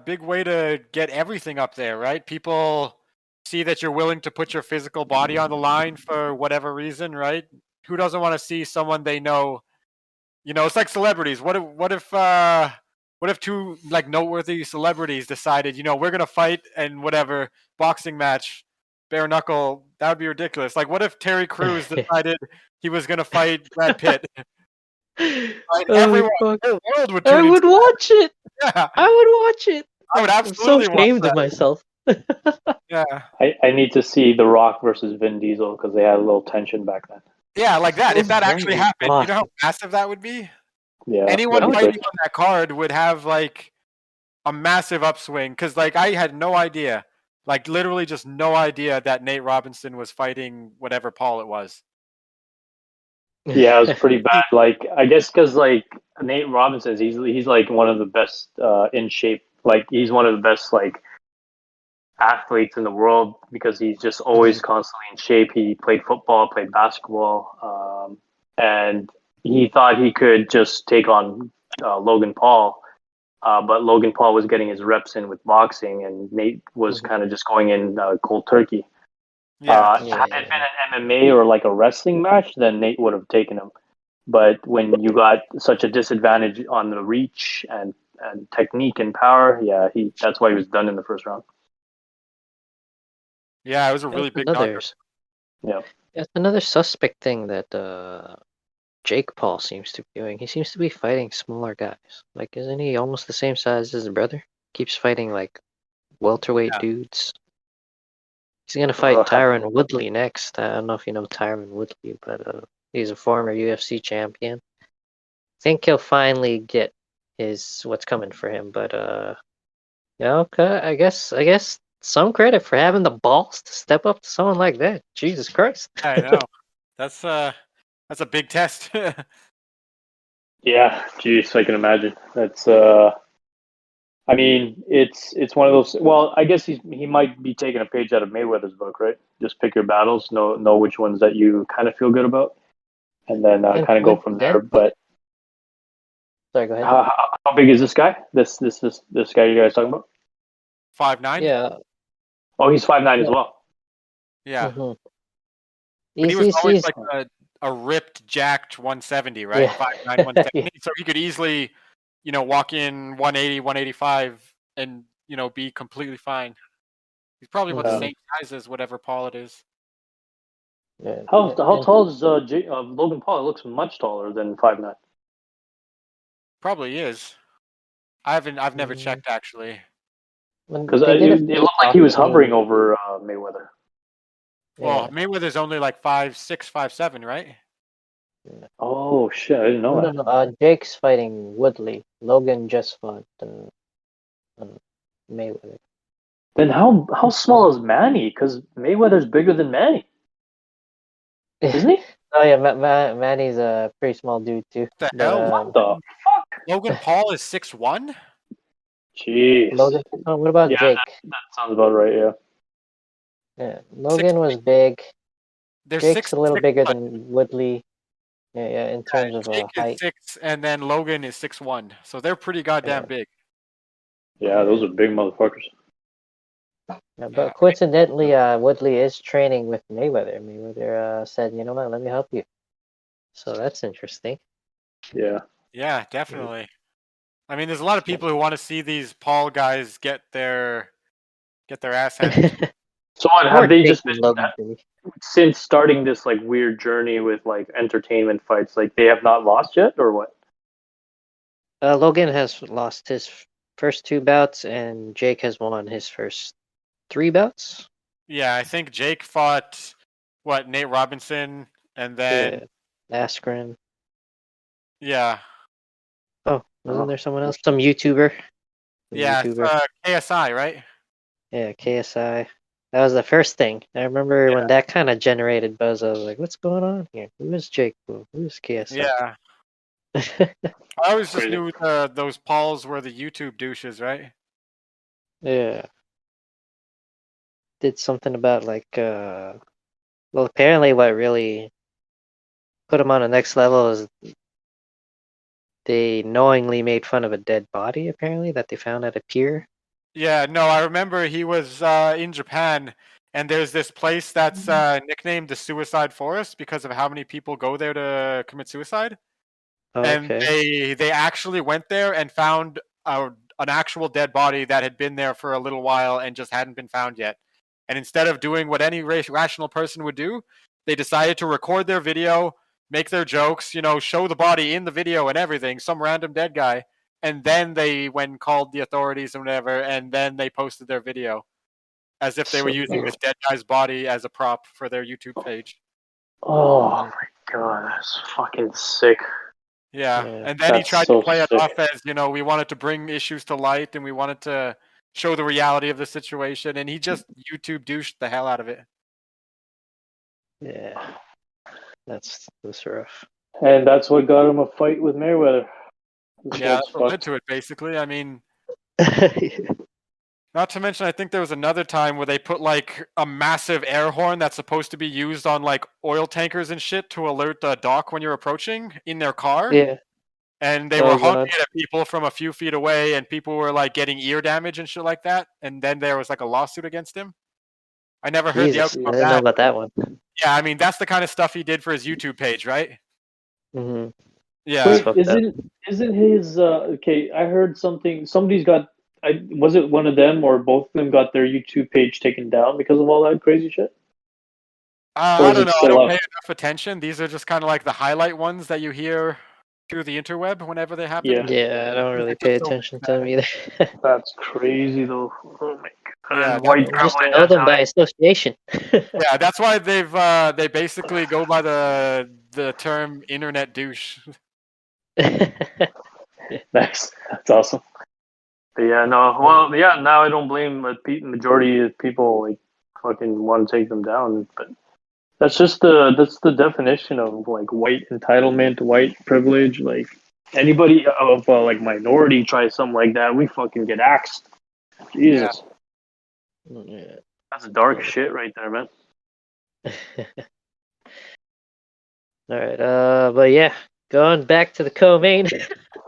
big way to get everything up there, right? People see that you're willing to put your physical body on the line for whatever reason, right? Who doesn't want to see someone they know? You know, it's like celebrities. What if two like noteworthy celebrities decided, we're gonna fight and whatever boxing match, bare knuckle? That would be ridiculous. Like, what if Terry Crews decided he was gonna fight Brad Pitt? Right? Oh Everyone, fuck! the whole world would I tune into would watch it. that. I would watch it. I would I'm so absolutely watch ashamed of that. myself. Yeah. I need to see The Rock versus Vin Diesel because they had a little tension back then. Yeah, like that. If Those that actually movies happened, you know how awesome. massive that would be? Yeah, Anyone that'd I be would. fighting sick. on that card would have like a massive upswing because like I had no idea, like literally just no idea that Nate Robinson was fighting whatever Paul it was. Yeah, it was pretty bad. Like, I guess because like Nate Robinson, he's like one of the best in shape. Like, he's one of the best like athletes in the world because he's just always Mhm. constantly in shape. He played football, played basketball, and he thought he could just take on Logan Paul. But Logan Paul was getting his reps in with boxing, and Nate was Mhm. kind of just going in cold turkey. Yeah, Yeah, Had it been an MMA or like a wrestling match, then Nate would have taken him. But when you got such a disadvantage on the reach and technique and power, yeah, that's why he was done in the first round. yeah, it was a that's really big another. knocker. Yeah. That's another suspect thing that Jake Paul seems to be doing. He seems to be fighting smaller guys. Like, isn't he almost the same size as his brother? Keeps fighting like welterweight Yeah, dudes. He's gonna fight Uh, Tyron Woodley next. I don't know if you know Tyron Woodley, but he's a former UFC champion. Think he'll finally get his what's coming for him, but yeah, okay. I guess some credit for having the balls to step up to someone like that. Jesus Christ. I know. That's a big test. yeah, geez, I can imagine. That's I mean, it's one of those. Well, I guess he might be taking a page out of Mayweather's book, right? Just pick your battles, know which ones that you kind of feel good about, and then And kind of go from there. coincidentally, But sorry, go ahead. how big is this guy? This guy you guys talking about? 5'9"? Yeah, Oh, he's 5'9" as yeah. well. Yeah, hmm but he He's was he's always he's like a ripped, jacked 170, right? yeah 5'9", yeah 170. So he could easily, walk in 180, 185, and be completely fine. He's probably about the Yeah. hmm same size as whatever Paul it is. yeah. How And tall is Logan Paul? It looks much taller than 5'9". Probably is. I've never mm, checked actually. when Because they did a it face looked like off he was hovering between over Mayweather. Well, yeah Mayweather's only like 5'6", 5'7", right? Oh shit! I didn't know no that. no Jake's fighting Woodley. Logan just fought Mayweather. Then how small is Manny? Because Mayweather's bigger than Manny, isn't he? Oh yeah, Manny's a pretty small dude too, The but hell, What the fuck? Logan Paul is 6'1"? Jeez. Logan. Oh, what about Yeah, Jake? that sounds about right. Yeah. Yeah, Six. Logan was big. They're Jake's six a little six bigger one. than Woodley. Yeah, yeah, in terms of Jake is height. 6, and then Logan is 6'1". So they're pretty goddamn Yeah, big. Yeah, those yeah. are big motherfuckers. Yeah, Yeah, but coincidentally, Woodley is training with Mayweather. Mayweather said, "You know what? Let me help you." So that's interesting. Yeah. yeah, definitely. I mean, there's a lot of people who want to see these Paul guys get their ass handed to them. So what More have they just Jake been Logan for me. since starting this like weird journey with like entertainment fights? Like they have not lost yet, or what? Logan has lost his first 2 bouts, and Jake has won his first 3 bouts. Yeah, I think Jake fought Nate Robinson, and then Askren. yeah, Oh, wasn't there someone else? Some YouTuber. yeah, it's, KSI, right? Yeah, KSI. That was the first thing. I remember when that kind of generated buzz. I was like, "What's going on here? Who is Jake? Who is KSI?" Yeah, I always just knew those Pauls were the YouTube douches, right? Yeah. Did something about like well, apparently what really put him on the next level is they knowingly made fun of a dead body, apparently, that they found at a pier. Yeah, no, I remember he was in Japan, and there's this place that's nicknamed the Suicide Forest because of how many people go there to commit suicide. Oh, And okay. they actually went there and found an actual dead body that had been there for a little while and just hadn't been found yet. And instead of doing what any rational person would do, they decided to record their video, make their jokes, show the body in the video and everything, some random dead guy. And then they went and called the authorities and whatever, and then they posted their video as if they were using this dead guy's body as a prop for their YouTube page. Oh my god, that's fucking sick. Yeah, and then he tried so to play it sick. off as, we wanted to bring issues to light and we wanted to show the reality of the situation, and he just YouTube douched the hell out of it. Yeah. That's rough. And that's what got him a fight with Mayweather. Yeah, that's what led to it, basically. I mean, not to mention, I think there was another time where they put like a massive air horn that's supposed to be used on like oil tankers and shit to alert the dock when you're approaching in their car. Yeah. And they were honking it at people from a few feet away, and people were like getting ear damage and shit like that. And then there was like a lawsuit against him. I never heard the outcome of that. I didn't know about that one. Yeah, I mean that's the kind of stuff he did for his YouTube page, right? Mm-hmm. Yeah. Wait, isn't his okay? I heard something. Somebody's got. Was it one of them or both of them got their YouTube page taken down because of all that crazy shit? I don't know. I don't pay enough attention. These are just kind of like the highlight ones that you hear through the interweb whenever they happen. Yeah, I don't really pay attention to them either. That's crazy, though. Oh my god! Yeah, white just know them by association. Yeah, that's why they basically go by the term internet douche. Nice. That's awesome. But yeah, no. Well, yeah. Now I don't blame the majority of people like fucking want to take them down, but that's the definition of like white entitlement, white privilege. Like anybody of like minority tries something like that, we fucking get axed. Jesus. Yeah. That's dark shit right there, man. All right. But yeah, going back to the co-main.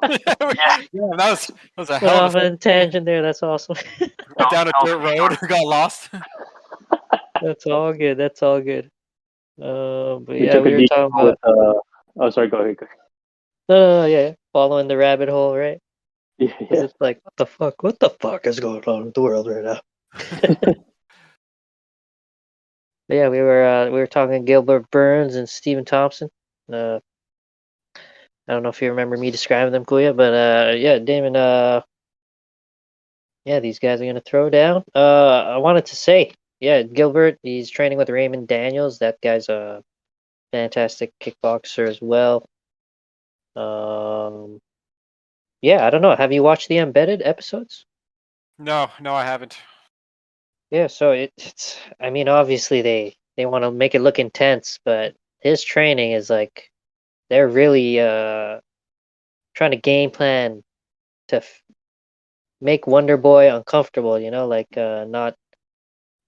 that was a hell of a tangent there. That's awesome. Went down a dirt road, got lost. That's all good. That's all good. But we yeah, we were talking about. Oh, sorry. Go ahead. No, yeah, following the rabbit hole, right? Yeah. It's like, what the fuck? What the fuck is going on with the world right now? Yeah, we were talking Gilbert Burns and Stephen Thompson. I don't know if you remember me describing them, Kuya, but yeah, Damon. Yeah, these guys are gonna throw down. I wanted to say, yeah, Gilbert. He's training with Raymond Daniels. That guy's a fantastic kickboxer as well. Yeah, I don't know. Have you watched the embedded episodes? No, I haven't. Yeah, so it's. I mean, obviously they want to make it look intense, but his training is like they're really trying to game plan to make Wonderboy uncomfortable. Like not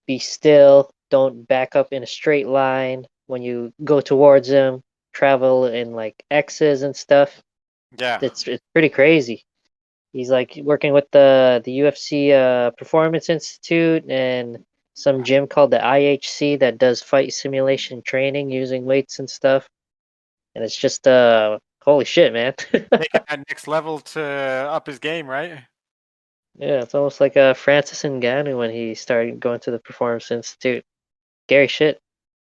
be still, don't back up in a straight line when you go towards him. Travel in like X's and stuff. Yeah, it's pretty crazy. He's like working with the UFC Performance Institute and some gym called the IHC that does fight simulation training using weights and stuff. And it's just holy shit, man. taking that next level to up his game, right? Yeah, it's almost like Francis Ngannou when he started going to the Performance Institute. Scary shit.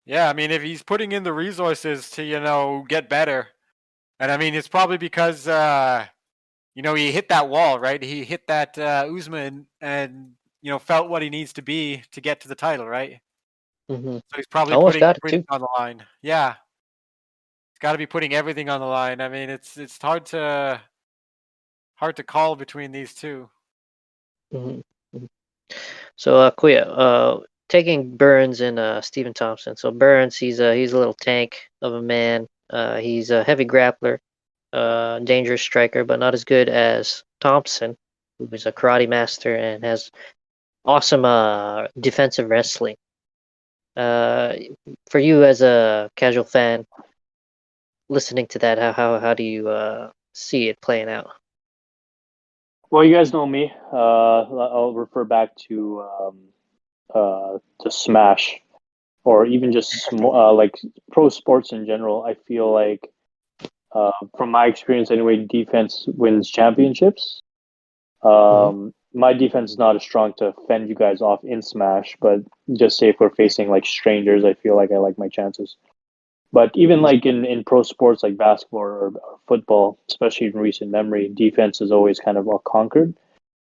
Yeah, I mean, if he's putting in the resources to get better, and I mean, it's probably because he hit that wall, right? He hit that Usman and felt what he needs to be to get to the title, right? Hmm. So he's probably Almost putting got it everything too. on the line. Yeah, he's got to be putting everything on the line. I mean, it's hard to call between these two. Hmm. So, Kuya, taking Burns and Stephen Thompson. So Burns, he's a little tank of a man. He's a heavy grappler, dangerous striker, but not as good as Thompson, who is a karate master and has awesome defensive wrestling. Uh, for you as a casual fan, listening to that, how do you see it playing out? Well, you guys know me. I'll refer back to Smash, or even just like pro sports in general. I feel like, from my experience anyway, defense wins championships. Hmm. My defense is not as strong to fend you guys off in Smash, but just say if we're facing like strangers, I feel like I like my chances. But even like in pro sports like basketball or football, especially in recent memory, defense is always kind of conquered.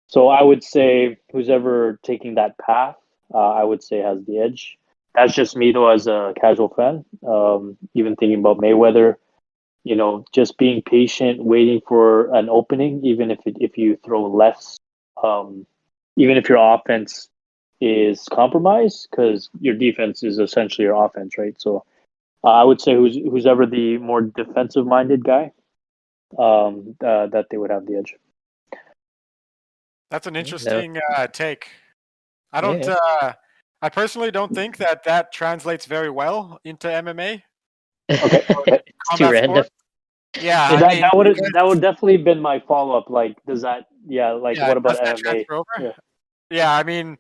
So I would say who's ever taking that path, I would say has the edge. That's just me though, as a casual fan. Even thinking about Mayweather, just being patient, waiting for an opening, even if you throw less, um, even if your offense is compromised, because your defense is essentially your offense, right? So I would say who's ever the more defensive minded guy, that they would have the edge. That's an No, interesting take. I don't. yeah, I personally don't think that translates very well into MMA Okay, or okay. it's too combat random. sport. Yeah, Yeah, I that mean, that would because that would definitely been my follow up. Like, does that? Yeah, like yeah, what about does that MMA? transfer over? Yeah. Yeah, I mean,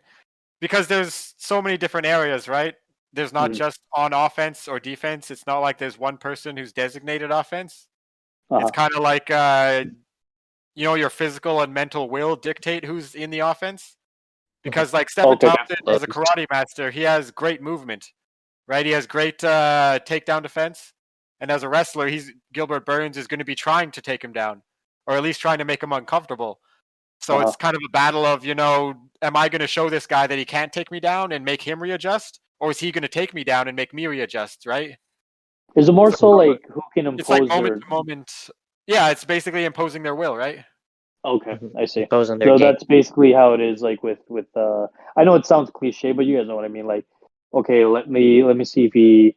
because there's so many different areas, right? There's not Mm-hmm. just on offense or defense. It's not like there's one person who's designated offense. It's Uh-huh. kind of like your physical and mental will dictate who's in the offense. Mhm. Because like Stephen Okay, okay. Thompson as a Close. karate master, he has great movement, right? He has great takedown defense, and as a wrestler, he's Gilbert Burns is going to be trying to take him down, or at least trying to make him uncomfortable. So Uh-huh. it's kind of a battle of, am I going to show this guy that he can't take me down and make him readjust, or is he going to take me down and make me readjust, right? Is it more So so like who can it's like impose moment their? to moment. Yeah, it's basically imposing their will, right? Okay, Mhm. I see. Imposing their So game. that's basically how it is. Like with I know it sounds cliche, but you guys know what I mean. Like, okay, let me see if he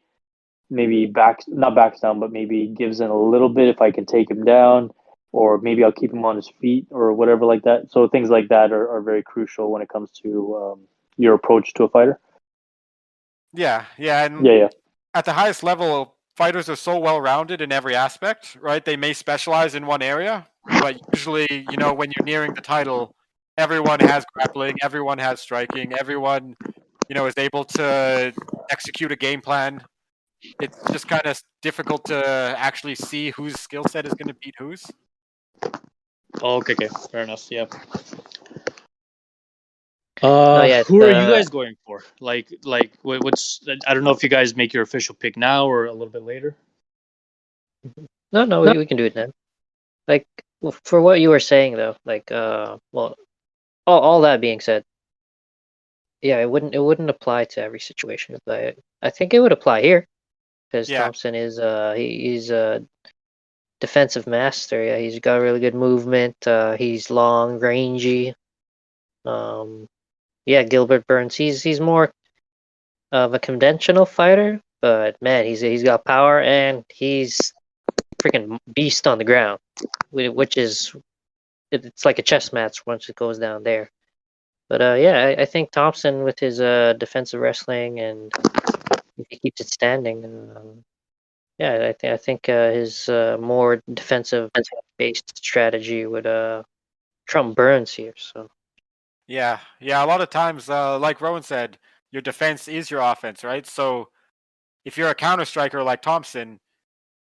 maybe backs not backs down, but maybe gives in a little bit if I can take him down, or maybe I'll keep him on his feet or whatever like that. So things like that are very crucial when it comes to your approach to a fighter. Yeah, yeah, and Yeah, yeah. at the highest level, fighters are so well rounded in every aspect, right? They may specialize in one area, but usually, when you're nearing the title, everyone has grappling, everyone has striking, everyone, is able to execute a game plan. It's just kind of difficult to actually see whose skill set is going to beat whose. Oh, okay, okay, fair enough. Yeah. No, yeah, Who are you guys going for? What's? I don't know if you guys make your official pick now or a little bit later. no, no, we can do it now. Like, for what you were saying though, like, well, all that being said, yeah, it wouldn't apply to every situation, but I think it would apply here because Yeah, Thompson is he's a defensive master. Yeah, he's got really good movement. He's long, rangy. Um, yeah, Gilbert Burns. He's more of a conventional fighter, but man, he's got power and he's freaking beast on the ground, which is it's like a chess match once it goes down there. But yeah, I think Thompson with his defensive wrestling and if he keeps it standing, yeah, I think his more defensive based strategy would trump Burns here. So yeah, yeah. A lot of times, like Rowan said, your defense is your offense, right? So if you're a counter striker like Thompson,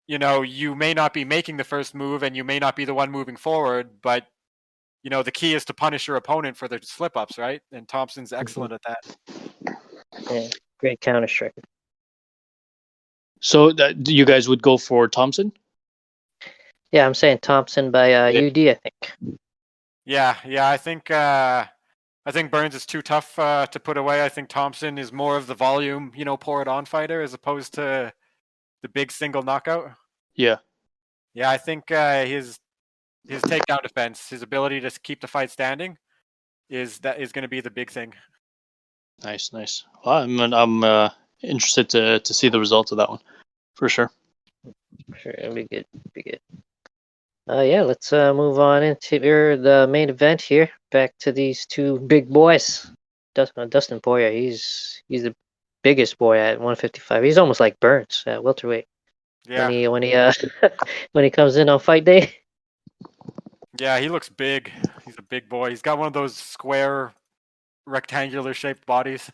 you may not be making the first move and you may not be the one moving forward, but the key is to punish your opponent for their slip-ups, right? And Thompson's excellent at that. Yeah, great counter striker. So you guys would go for Thompson? Yeah, I'm saying Thompson by UD, I think. Yeah, I think Burns is too tough to put away. I think Thompson is more of the volume, pour it on fighter as opposed to the big single knockout. Yeah. Yeah, I think his takedown defense, his ability to keep the fight standing, is going to be the big thing. Nice. Well, I'm interested to see the results of that one, for sure. Sure, it'll be good. Yeah, let's move on into the main event here. Back to these two big boys. Dustin Foyer, he's the biggest boy at 155. He's almost like Burns at welterweight. Yeah. When he when he comes in on fight day. Yeah, he looks big. He's a big boy. He's got one of those square, rectangular shaped bodies.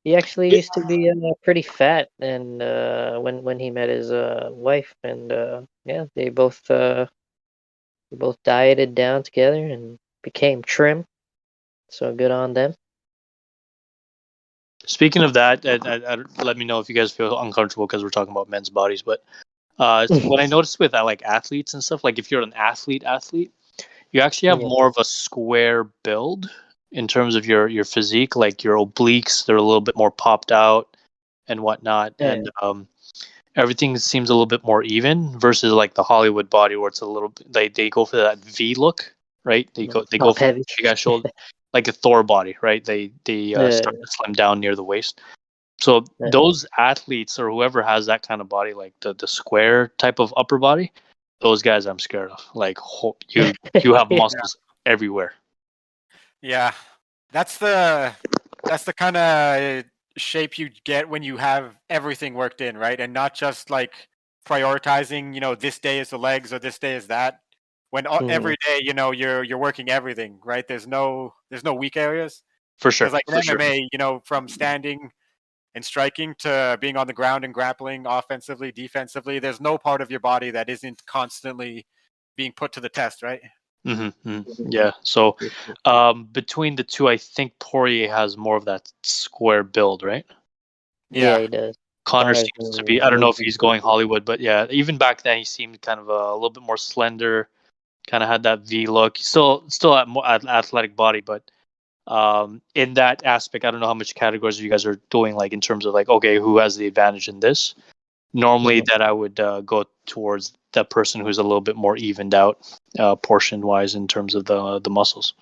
He actually used to be pretty fat, and when he met his wife, and yeah, they both dieted down together and became trim. So good on them. Speaking of that, let me know if you guys feel uncomfortable because we're talking about men's bodies. But what I noticed with like athletes and stuff, like if you're an athlete, you actually have more of a square build in terms of your physique. Like your obliques, they're a little bit more popped out and whatnot, and everything seems a little bit more even versus like the Hollywood body where it's a little bit, they go for that V look, right? They go for heavy. big ass shoulder, like a Thor body, right? They start to slim down near the waist. So those athletes or whoever has that kind of body, like the square type of upper body, those guys I'm scared of. Like you have muscles everywhere. Yeah, that's the kind of shape you get when you have everything worked in, right? And not just like prioritizing, this day is the legs or this day is that. When every day, you're working everything, right? There's no weak areas. For sure. Because like in MMA, from standing and striking to being on the ground and grappling offensively, defensively, there's no part of your body that isn't constantly being put to the test, right? Mm-hmm. Yeah. So between the two, I think Poirier has more of that square build, right? Yeah, he does. Conor seems to be, I don't know if he's going Hollywood, but yeah, even back then he seemed kind of a little bit more slender, kind of had that V look. Still at athletic body, but in that aspect, I don't know how much categories you guys are doing, like in terms of like, okay, who has the advantage in this? Normally that I would go towards that person who's a little bit more evened out portion wise in terms of the muscles.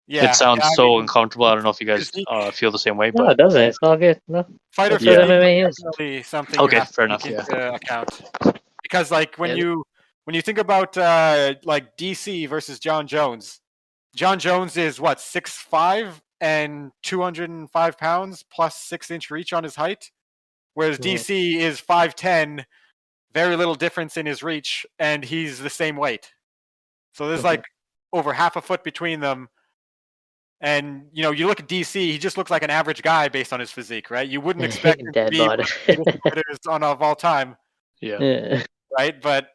Yeah, it sounds uncomfortable. I don't know if you guys feel the same way. No, but it doesn't. It's all good. No. Fighter physique MMA is definitely something okay, you have fair to enough. take into account. Because like when you think about like DC versus John Jones is what, 6'5" and 205 pounds plus 6-inch reach on his height, whereas DC is 5'10", very little difference in his reach, and he's the same weight. So there's like over half a foot between them. And you look at DC, he just looks like an average guy based on his physique, right? You wouldn't expect him to be one of the greatest fighters of all time. Yeah. Right? But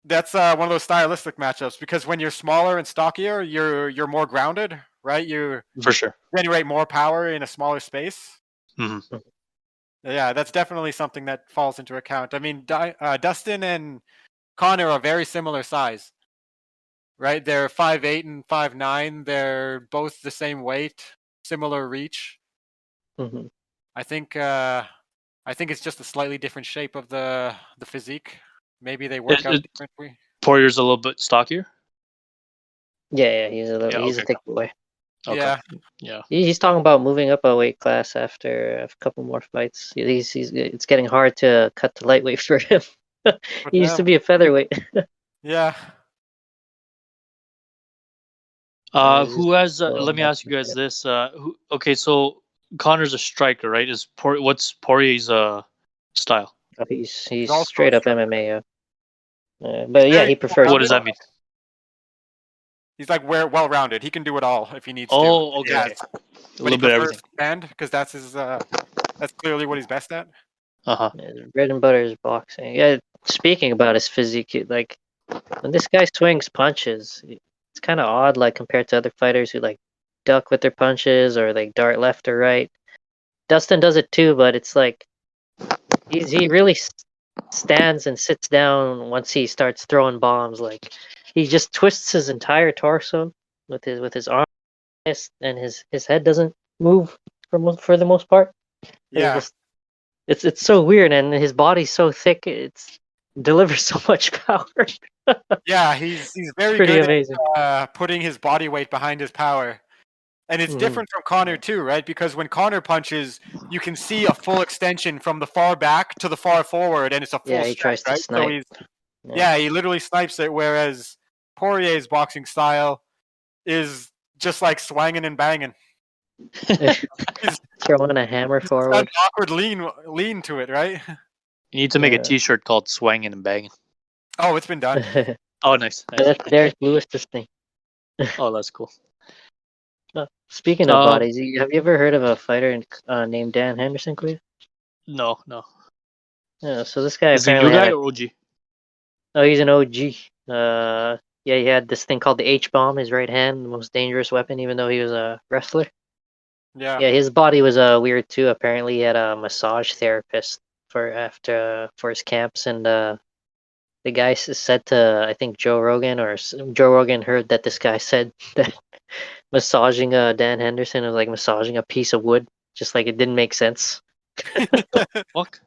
that's one of those stylistic matchups, because when you're smaller and stockier, you're more grounded, right? You for sure generate more power in a smaller space. Mm-hmm. Yeah, that's definitely something that falls into account. I mean, Dustin and Conor are very similar size, right? They're 5'8" and 5'9". They're both the same weight, similar reach. Mm-hmm. I think it's just a slightly different shape of the physique. Maybe they work out differently. Poirier's a little bit stockier. Yeah, he's a thick boy. Okay. Yeah. He's talking about moving up a weight class after a couple more fights. It's getting hard to cut to lightweight for him. He used to be a featherweight. Yeah. Who has? Let me ask you guys this. So Conor's a striker, right? What's Poirier's style? He's straight up MMA. But yeah, he prefers. What does that mean? He's like well-rounded. He can do it all if he needs to. Oh, okay. Yeah. A little bit of everything. Stand, because that's his. That's clearly what he's best at. Uh-huh. His bread and butter is boxing. Yeah. Speaking about his physique, like when this guy swings punches, it's kind of odd, like compared to other fighters who like duck with their punches or like dart left or right. Dustin does it too, but it's like he really stands and sits down once he starts throwing bombs. Like he just twists his entire torso with his arm, and his head doesn't move for the most part. He Yeah, just it's so weird, and his body's so thick. It's delivers so much power. yeah, he's very Pretty good amazing. at putting his body weight behind his power. And it's Mhm. different from Conor too, right? Because when Conor punches, you can see a full extension from the far back to the far forward, and it's a full Yeah, he stretch, tries to right? So snipe. yeah, he literally snipes it. Whereas Poirier's boxing style is just like swanging and banging. He's Throwing a hammer got an forward. awkward lean to it, right? You need to make a Yeah. T-shirt called "Swanging and Banging." Oh, it's been done. Oh, nice. That's Derek Lewis's thing. Oh, that's cool. Speaking of Um, bodies, have you ever heard of a fighter named Dan Henderson, Cleve? no. Yeah, so this guy Is he apparently new had guy a. or OG? Oh, he's an OG. Yeah, he had this thing called the H bomb, his right hand, the most dangerous weapon, even though he was a wrestler. Yeah. Yeah, his body was weird too. Apparently, he had a massage therapist for his camps, and the guy said to I think Joe Rogan, or Joe Rogan heard that this guy said that massaging Dan Henderson was like massaging a piece of wood, just like it didn't make sense. Fuck.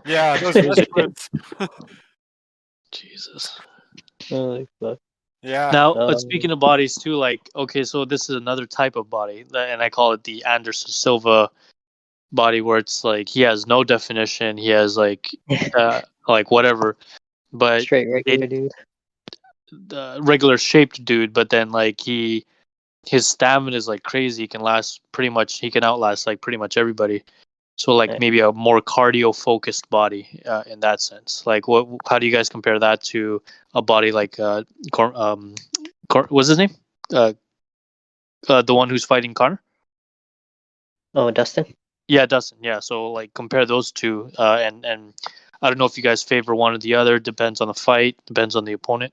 Yeah, those words. Jesus. Holy fuck. Yeah. Now, Um, speaking of bodies too, like, okay, so this is another type of body, and I call it the Anderson Silva body, where it's like he has no definition, he has like whatever, but Straight regular dude. the regular shaped dude, but then like his stamina is like crazy. He can outlast like pretty much everybody. So like Yeah. maybe a more cardio focused body in that sense. Like how do you guys compare that to a body like what's his name? The one who's fighting Conor? Oh, Dustin. Yeah, Dustin. Yeah. So like compare those two, and I don't know if you guys favor one or the other. Depends on the fight. Depends on the opponent.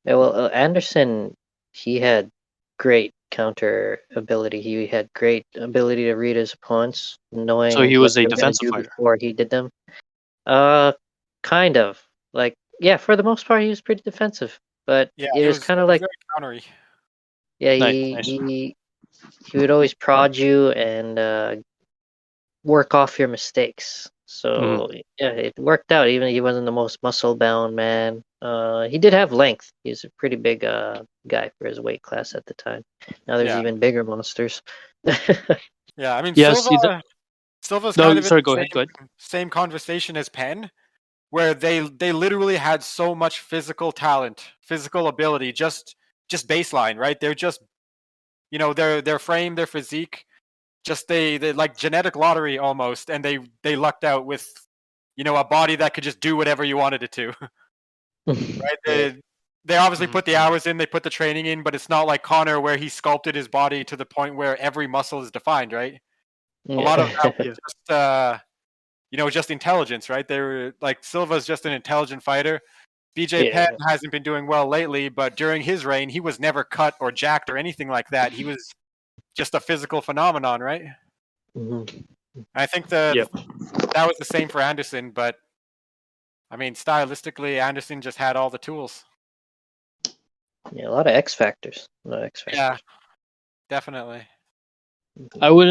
Yeah, well, Anderson, he had great counter ability. He had great ability to read his opponents, So knowing he what was they a were gonna defensive do fighter. before he did them. Kind of. Like, yeah, for the most part, he was pretty defensive, but Yeah, it he was was kind of like, very countery. yeah, Nice. he would always prod you and work off your mistakes. So yeah, it worked out. Even he wasn't the most muscle bound man. He did have length. He's a pretty big guy for his weight class at the time. Now there's Yeah. even bigger monsters. Yeah, I mean, Yeah. See the. Silva's No, kind of in sorry. the Go ahead. Go ahead. same conversation as Penn, where they literally had so much physical talent, physical ability, just baseline, right? They're just, their frame, their physique, just they like genetic lottery almost, and they lucked out with, a body that could just do whatever you wanted it to, right? They obviously put the hours in, they put the training in, but it's not like Conor where he sculpted his body to the point where every muscle is defined, right? A lot of that was just intelligence, right? They were like Silva's just an intelligent fighter. BJ Penn hasn't been doing well lately, but during his reign, he was never cut or jacked or anything like that. He was just a physical phenomenon, right? I think that was the same for Anderson, but I mean, stylistically, Anderson just had all the tools. Yeah, a lot of X factors. Yeah, definitely. I would,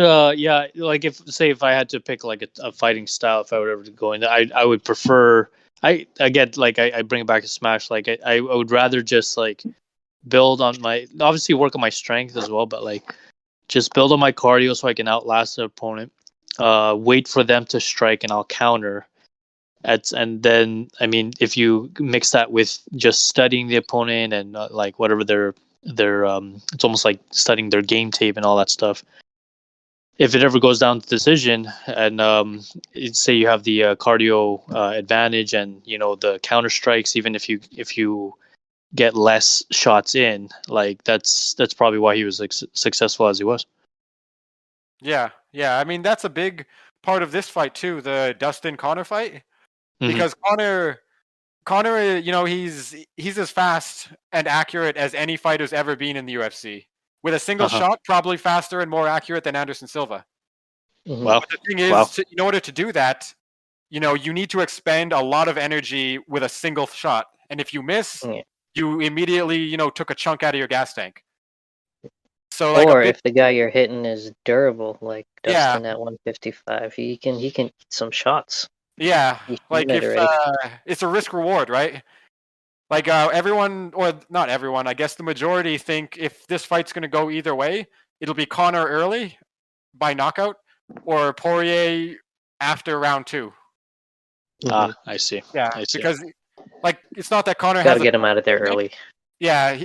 like if I had to pick like a fighting style, if I were ever to go into, I would prefer. I bring it back to Smash. Like I would rather just like build on obviously work on my strength as well, but like just build on my cardio so I can outlast the opponent. Wait for them to strike and I'll counter. And then I mean, if you mix that with just studying the opponent and like whatever their it's almost like studying their game tape and all that stuff. If it ever goes down to decision, and say you have the cardio advantage and the counter strikes, even if you get less shots in, like that's probably why he was successful as he was. Yeah. I mean, that's a big part of this fight too, the Dustin Conor fight, because Conor, Conor, he's as fast and accurate as any fighter's ever been in the UFC. With a single shot, probably faster and more accurate than Anderson Silva. Wow. But the thing is, in order to do that, you need to expend a lot of energy with a single shot. And if you miss, you immediately, took a chunk out of your gas tank. So, or if the guy you're hitting is durable, like Dustin at 155, he can eat some shots. Yeah, like if it's a risk reward, right? Like everyone, or not everyone, I guess the majority think if this fight's going to go either way, it'll be Conor early by knockout or Poirier after round 2. I see. Yeah, because like it's not that Conor gotta get him out of there early. Yeah,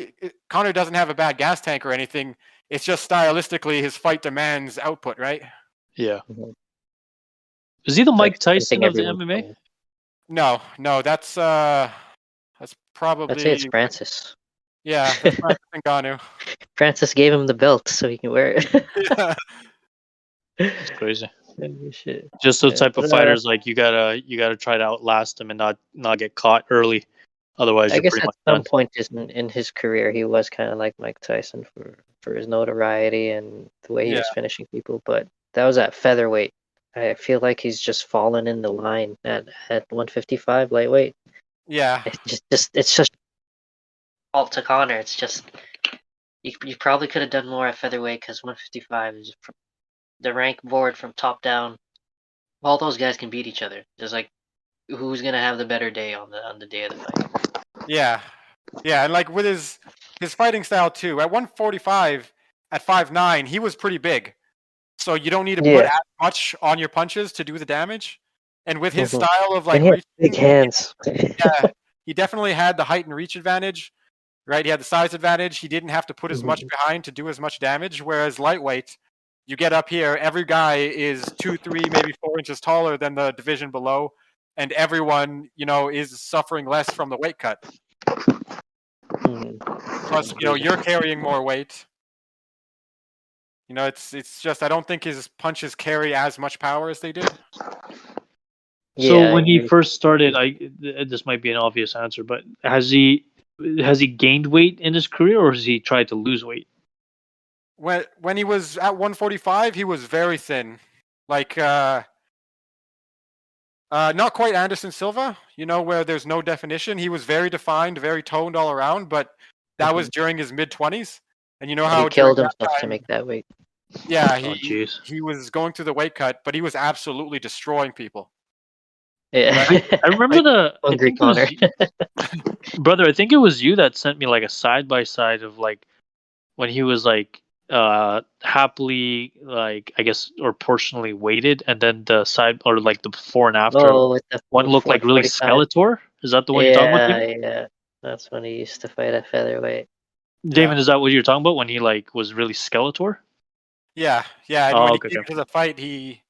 Conor doesn't have a bad gas tank or anything. It's just stylistically his fight demands output, right? Yeah. Is he the Mike Tyson of the MMA? No, that's probably... I'd say it's Francis. Yeah, that's Francis Ngannou. Francis gave him the belt so he can wear it. Yeah. It's crazy. Shit. Just those type of fighters, like you gotta try to outlast them and not get caught early. Otherwise, I you're guess pretty at much some point in his career, he was kind of like Mike Tyson for his notoriety and the way he was finishing people. But that was at featherweight. I feel like he's just fallen in the line at 155 lightweight. Yeah. It's just fault to Conor. It's just you probably could have done more at featherweight because 155 is the rank board from top down. All those guys can beat each other. Just like who's gonna have the better day on the day of the fight. Yeah, and like with his fighting style too. At 145, at 5'9", he was pretty big. So you don't need to put as much on your punches to do the damage. And with his style of like reaching, big hands. Yeah, he definitely had the height and reach advantage. Right, he had the size advantage. He didn't have to put as much behind to do as much damage. Whereas lightweight, you get up here, every guy is 2, 3, maybe 4 inches taller than the division below, and everyone, is suffering less from the weight cut. Plus, you're carrying more weight. It's just I don't think his punches carry as much power as they did. So when he first started, this might be an obvious answer, but has he gained weight in his career, or has he tried to lose weight? When he was at 145, he was very thin, like not quite Anderson Silva, where there's no definition. He was very defined, very toned all around, but that was during his mid-20s, and how he killed himself to make that weight. Yeah, he was going through the weight cut, but he was absolutely destroying people. Yeah, I remember hungry Conor. Brother, I think it was you that sent me like a side by side of like when he was like happily, like I guess, or portionally weighted, and then the side or like the before and after one looked like really Skeletor. Is that the one you're talking about? Yeah, that's when he used to fight at featherweight. Damon, is that what you're talking about when he like was really Skeletor? Yeah, and when he came into the fight, he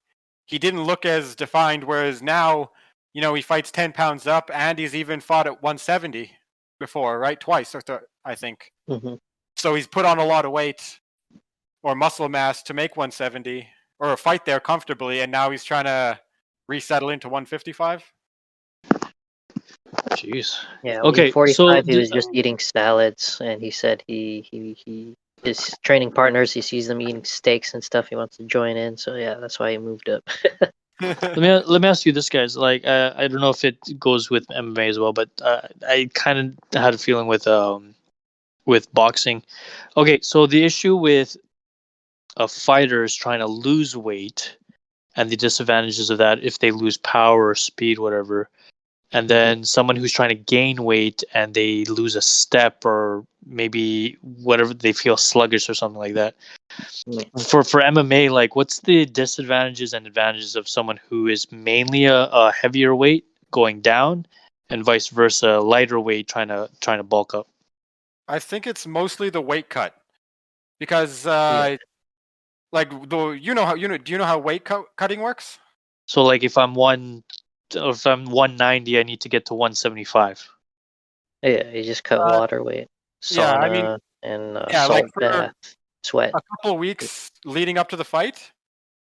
didn't look as defined. Whereas now, he fights 10 pounds up, and he's even fought at 170 before, right? Twice, I think. So he's put on a lot of weight or muscle mass to make 170 or fight there comfortably, and now he's trying to resettle into 155. Jeez. Yeah. Okay. 45. He was just eating salads, and he said his training partners, he sees them eating steaks and stuff. He wants to join in. So yeah, that's why he moved up. Let me ask you this, guys. Like, I don't know if it goes with MMA as well, but I kind of had a feeling with boxing. Okay, so the issue with a fighter is trying to lose weight, and the disadvantages of that if they lose power or speed, whatever. And then someone who's trying to gain weight and they lose a step or maybe whatever, they feel sluggish or something like that. For MMA, like what's the disadvantages and advantages of someone who is mainly a heavier weight going down and vice versa, lighter weight trying to bulk up? I think it's mostly the weight cut because like do you know how weight cutting works? So like if I'm 190, I need to get to 175. Yeah, you just cut water weight. Sauna, and salt like bath, sweat. A couple of weeks leading up to the fight,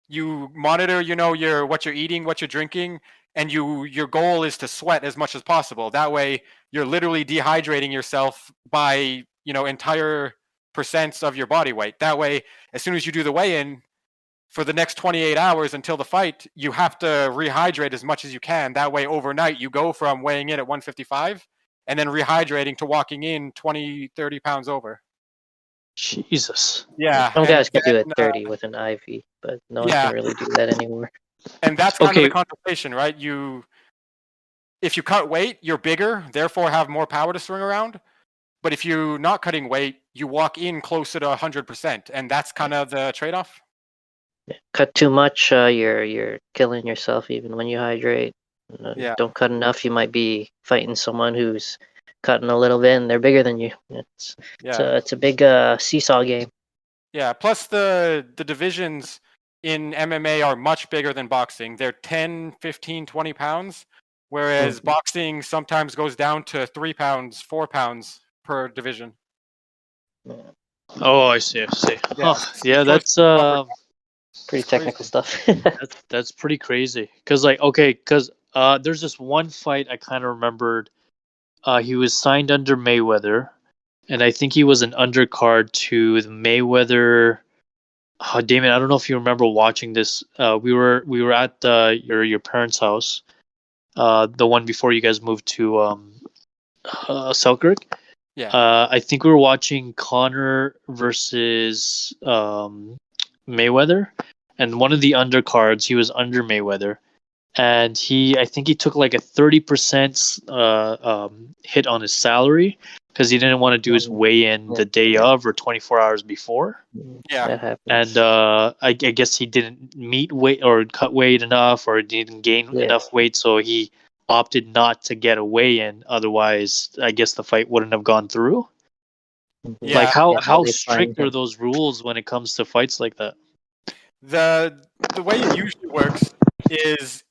you monitor, what you're eating, what you're drinking, and your goal is to sweat as much as possible. That way, you're literally dehydrating yourself by entire percents of your body weight. That way, as soon as you do the weigh-in, for the next 28 hours until the fight, you have to rehydrate as much as you can. That way, overnight, you go from weighing in at 155 and then rehydrating to walking in 20, 30 pounds over. Jesus. Yeah. Some guys can do it then, 30 with an IV, but no one yeah. can really do that anymore. And that's kind of the contemplation, right? If you cut weight, you're bigger, therefore have more power to swing around. But if you're not cutting weight, you walk in closer to 100%. And that's kind of the trade-off. Yeah. Cut too much, you're killing yourself even when you hydrate. Yeah. Don't cut enough, you might be fighting someone who's cutting a little bit and they're bigger than you. It's a big seesaw game. Yeah, plus the divisions in MMA are much bigger than boxing. They're 10, 15, 20 pounds, whereas boxing sometimes goes down to 3 pounds, 4 pounds per division. Oh, I see. Yeah, yeah, that's pretty technical stuff. that's pretty crazy. Because there's this one fight I kind of remembered. He was signed under Mayweather, and I think he was an undercard to the Mayweather. Oh, Damon, I don't know if you remember watching this. We were at your parents' house, the one before you guys moved to Selkirk. Yeah. I think we were watching Conor versus Mayweather, and one of the undercards, he was under Mayweather, and I think he took like a 30% hit on his salary because he didn't want to do his weigh-in the day of or 24 hours before. Yeah, that happens. And I guess he didn't meet weight or cut weight enough, or didn't gain enough weight, so he opted not to get a weigh-in. Otherwise, I guess the fight wouldn't have gone through. Yeah. Like how strict are those rules when it comes to fights like that? The way it usually works is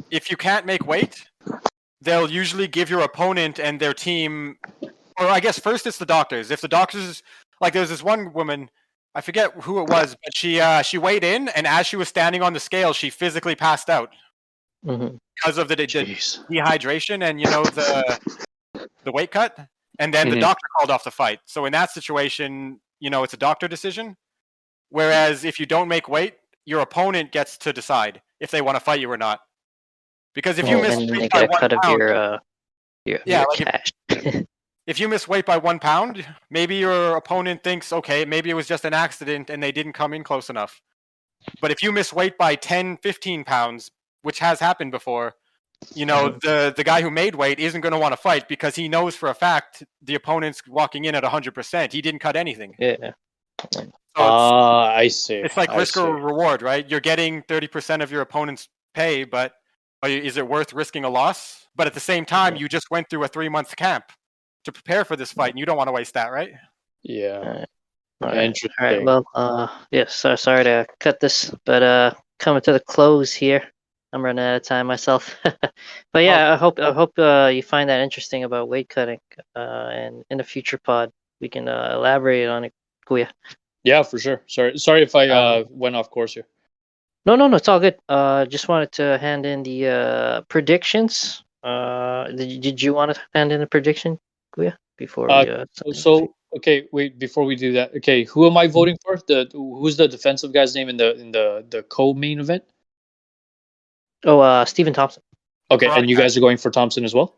if you can't make weight, they'll usually give your opponent and their team, or I guess first it's the doctors. If the doctors, like there's this one woman, I forget who it was, but she weighed in, and as she was standing on the scale, she physically passed out because of the dehydration and the weight cut. And then the doctor called off the fight. So in that situation, it's a doctor decision. Whereas if you don't make weight, your opponent gets to decide if they want to fight you or not. Because if you miss weight by 1 pound, your cash. If you miss weight by 1 pound, maybe your opponent thinks, okay, maybe it was just an accident and they didn't come in close enough. But if you miss weight by 10, 15 pounds, which has happened before, the guy who made weight isn't going to want to fight because he knows for a fact the opponent's walking in at 100%. He didn't cut anything. Yeah. So I see. It's like risk or reward, right? You're getting 30% of your opponent's pay, but is it worth risking a loss? But at the same time, you just went through a 3-month camp to prepare for this fight, and you don't want to waste that, right? Yeah. All right. Interesting. All right. Well, sorry to cut this, but coming to the close here. I'm running out of time myself. But yeah, I hope you find that interesting about weight cutting. And in a future pod, we can elaborate on it, Kuya. Yeah, for sure. Sorry if I went off course here. No, it's all good. Just wanted to hand in the predictions. Did you want to hand in a prediction, Kuya, before we? Okay, wait. Before we do that, okay, who am I voting for? Who's the defensive guy's name in the co-main event? Oh, Stephen Thompson. Okay, and you guys are going for Thompson as well?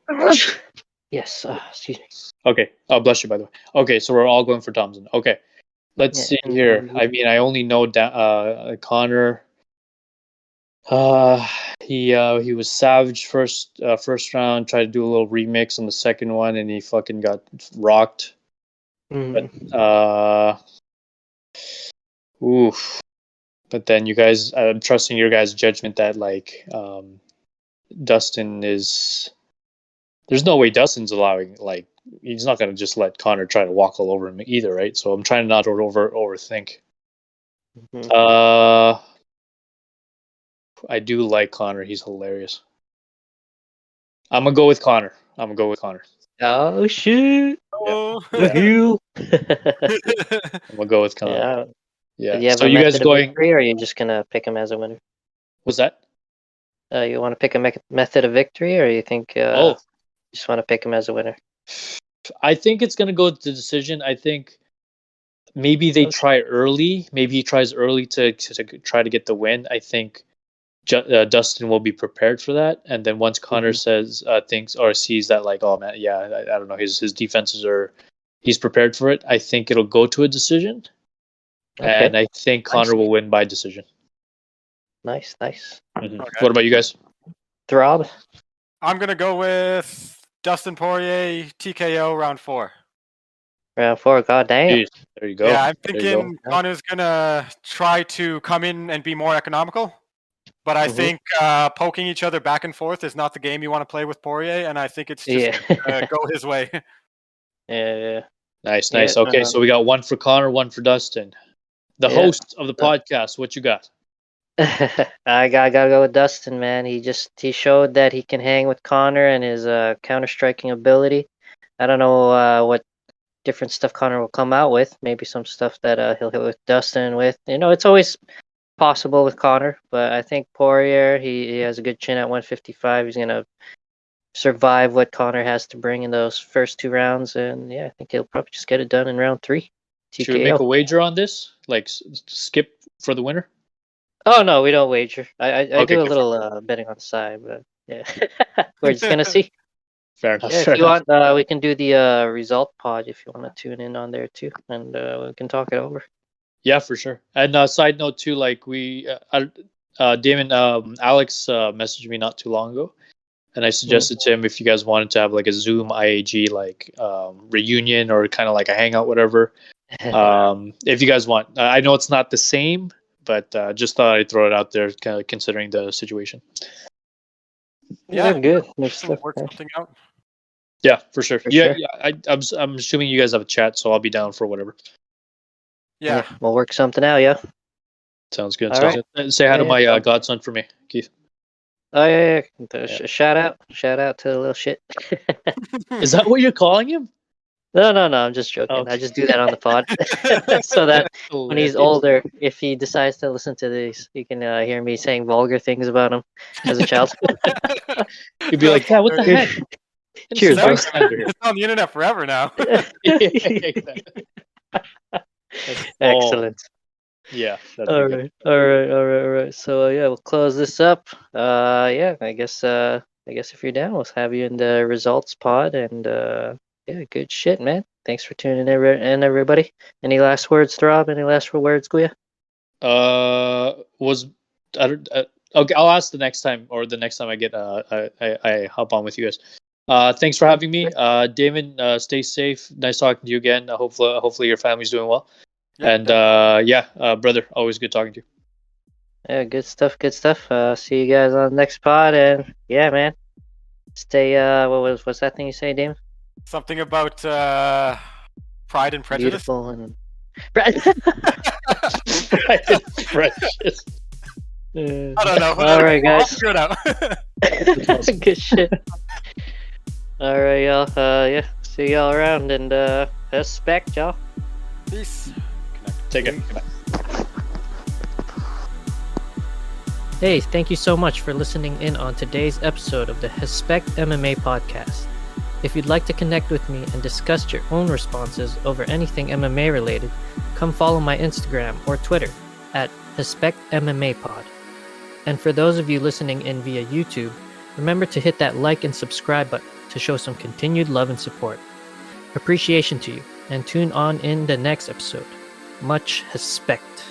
Yes. Excuse me. Okay. Oh, bless you, by the way. Okay, so we're all going for Thompson. Okay. Let's see here. I mean, I only know Conor. He was savage first round. Tried to do a little remix on the second one, and he fucking got rocked. But, oof. But then you guys, I'm trusting your guys' judgment that Dustin is. There's no way Dustin's allowing he's not going to just let Conor try to walk all over him either, right? So I'm trying not to overthink. I do like Conor. He's hilarious. I'm gonna go with Conor. Oh shit! Oh, you. I'm gonna go with Conor. Yeah. Do you have so a you guys method of going? victory, or are you just gonna pick him as a winner? What's that? You want to pick a method of victory, or you think you just want to pick him as a winner? I think it's gonna go to decision. I think maybe they try early. Maybe he tries early to try to get the win. I think Dustin will be prepared for that, and then once Conor says thinks or sees that like, oh man, yeah, I don't know, his defenses are, he's prepared for it. I think it'll go to a decision, and I think Conor will win by decision. Nice. Okay. What about you guys? Throb? I'm gonna go with Dustin Poirier TKO round 4. Round 4, god damn. Jeez, there you go. Yeah, I'm thinking Conor's gonna try to come in and be more economical. But I think poking each other back and forth is not the game you want to play with Poirier, and I think it's just go his way. Yeah. Nice. Okay, so we got one for Conor, one for Dustin. The host of the podcast, what you got? I gotta go with Dustin, man. He showed that he can hang with Conor and his counter striking ability. I don't know what different stuff Conor will come out with. Maybe some stuff that he'll hit with Dustin with. You know, it's always possible with Conor, but I think Poirier, he has a good chin at 155. He's gonna survive what Conor has to bring in those first 2 rounds, and I think he'll probably just get it done in round 3. TKO. Should we make a wager on this? Like skip for the winner? Oh no, we don't wager. I do a little betting on the side, but we're just gonna see. Fair enough. If you want, we can do the result pod if you want to tune in on there too, and we can talk it over. Yeah, for sure. And side note too, like we, Damon, Alex messaged me not too long ago, and I suggested to him if you guys wanted to have like a Zoom IAG like reunion or kind of like a hangout, whatever. If you guys want, I know it's not the same, but just thought I'd throw it out there, kind of considering the situation. Yeah, good. Work something out. Yeah, for sure. I'm assuming you guys have a chat, so I'll be down for whatever. Yeah, we'll work something out. Yeah, sounds good. Right. Say hi to my godson for me, Keith. Oh yeah. Shout out to the little shit. Is that what you're calling him? No, I'm just joking. Okay. I just do that on the pod, so that when he's older, if he decides to listen to this, he can hear me saying vulgar things about him as a child. He'd be like, "Yeah, what the heck?" Cheers, bro. It's on the internet forever now. Excellent. Yeah. All right. So we'll close this up. I guess if you're down, we'll have you in the results pod, and good shit, man. Thanks for tuning in, everybody. Any last words, Throb? Any last words, Guya? Okay, I'll ask the next time, or the next time I get I hop on with you guys. Thanks for having me, Damon. Stay safe. Nice talking to you again. Hopefully your family's doing well. Yeah, and brother, always good talking to you. Yeah, good stuff. See you guys on the next pod, and man, stay. What's that thing you say, Damon? Something about Pride and Prejudice. Beautiful and Pride and Prejudice. I don't know. All right, guys. I'll figure it out. Good shit. All right, y'all. See y'all around, and respect, y'all. Peace. Take it. Hey, thank you so much for listening in on today's episode of the Hespect MMA podcast. If you'd like to connect with me and discuss your own responses over anything MMA related, come follow my Instagram or Twitter at Hespect MMA Pod. And for those of you listening in via YouTube, remember to hit that like and subscribe button to show some continued love and support. Appreciation to you, and tune on in the next episode. Much Hespect.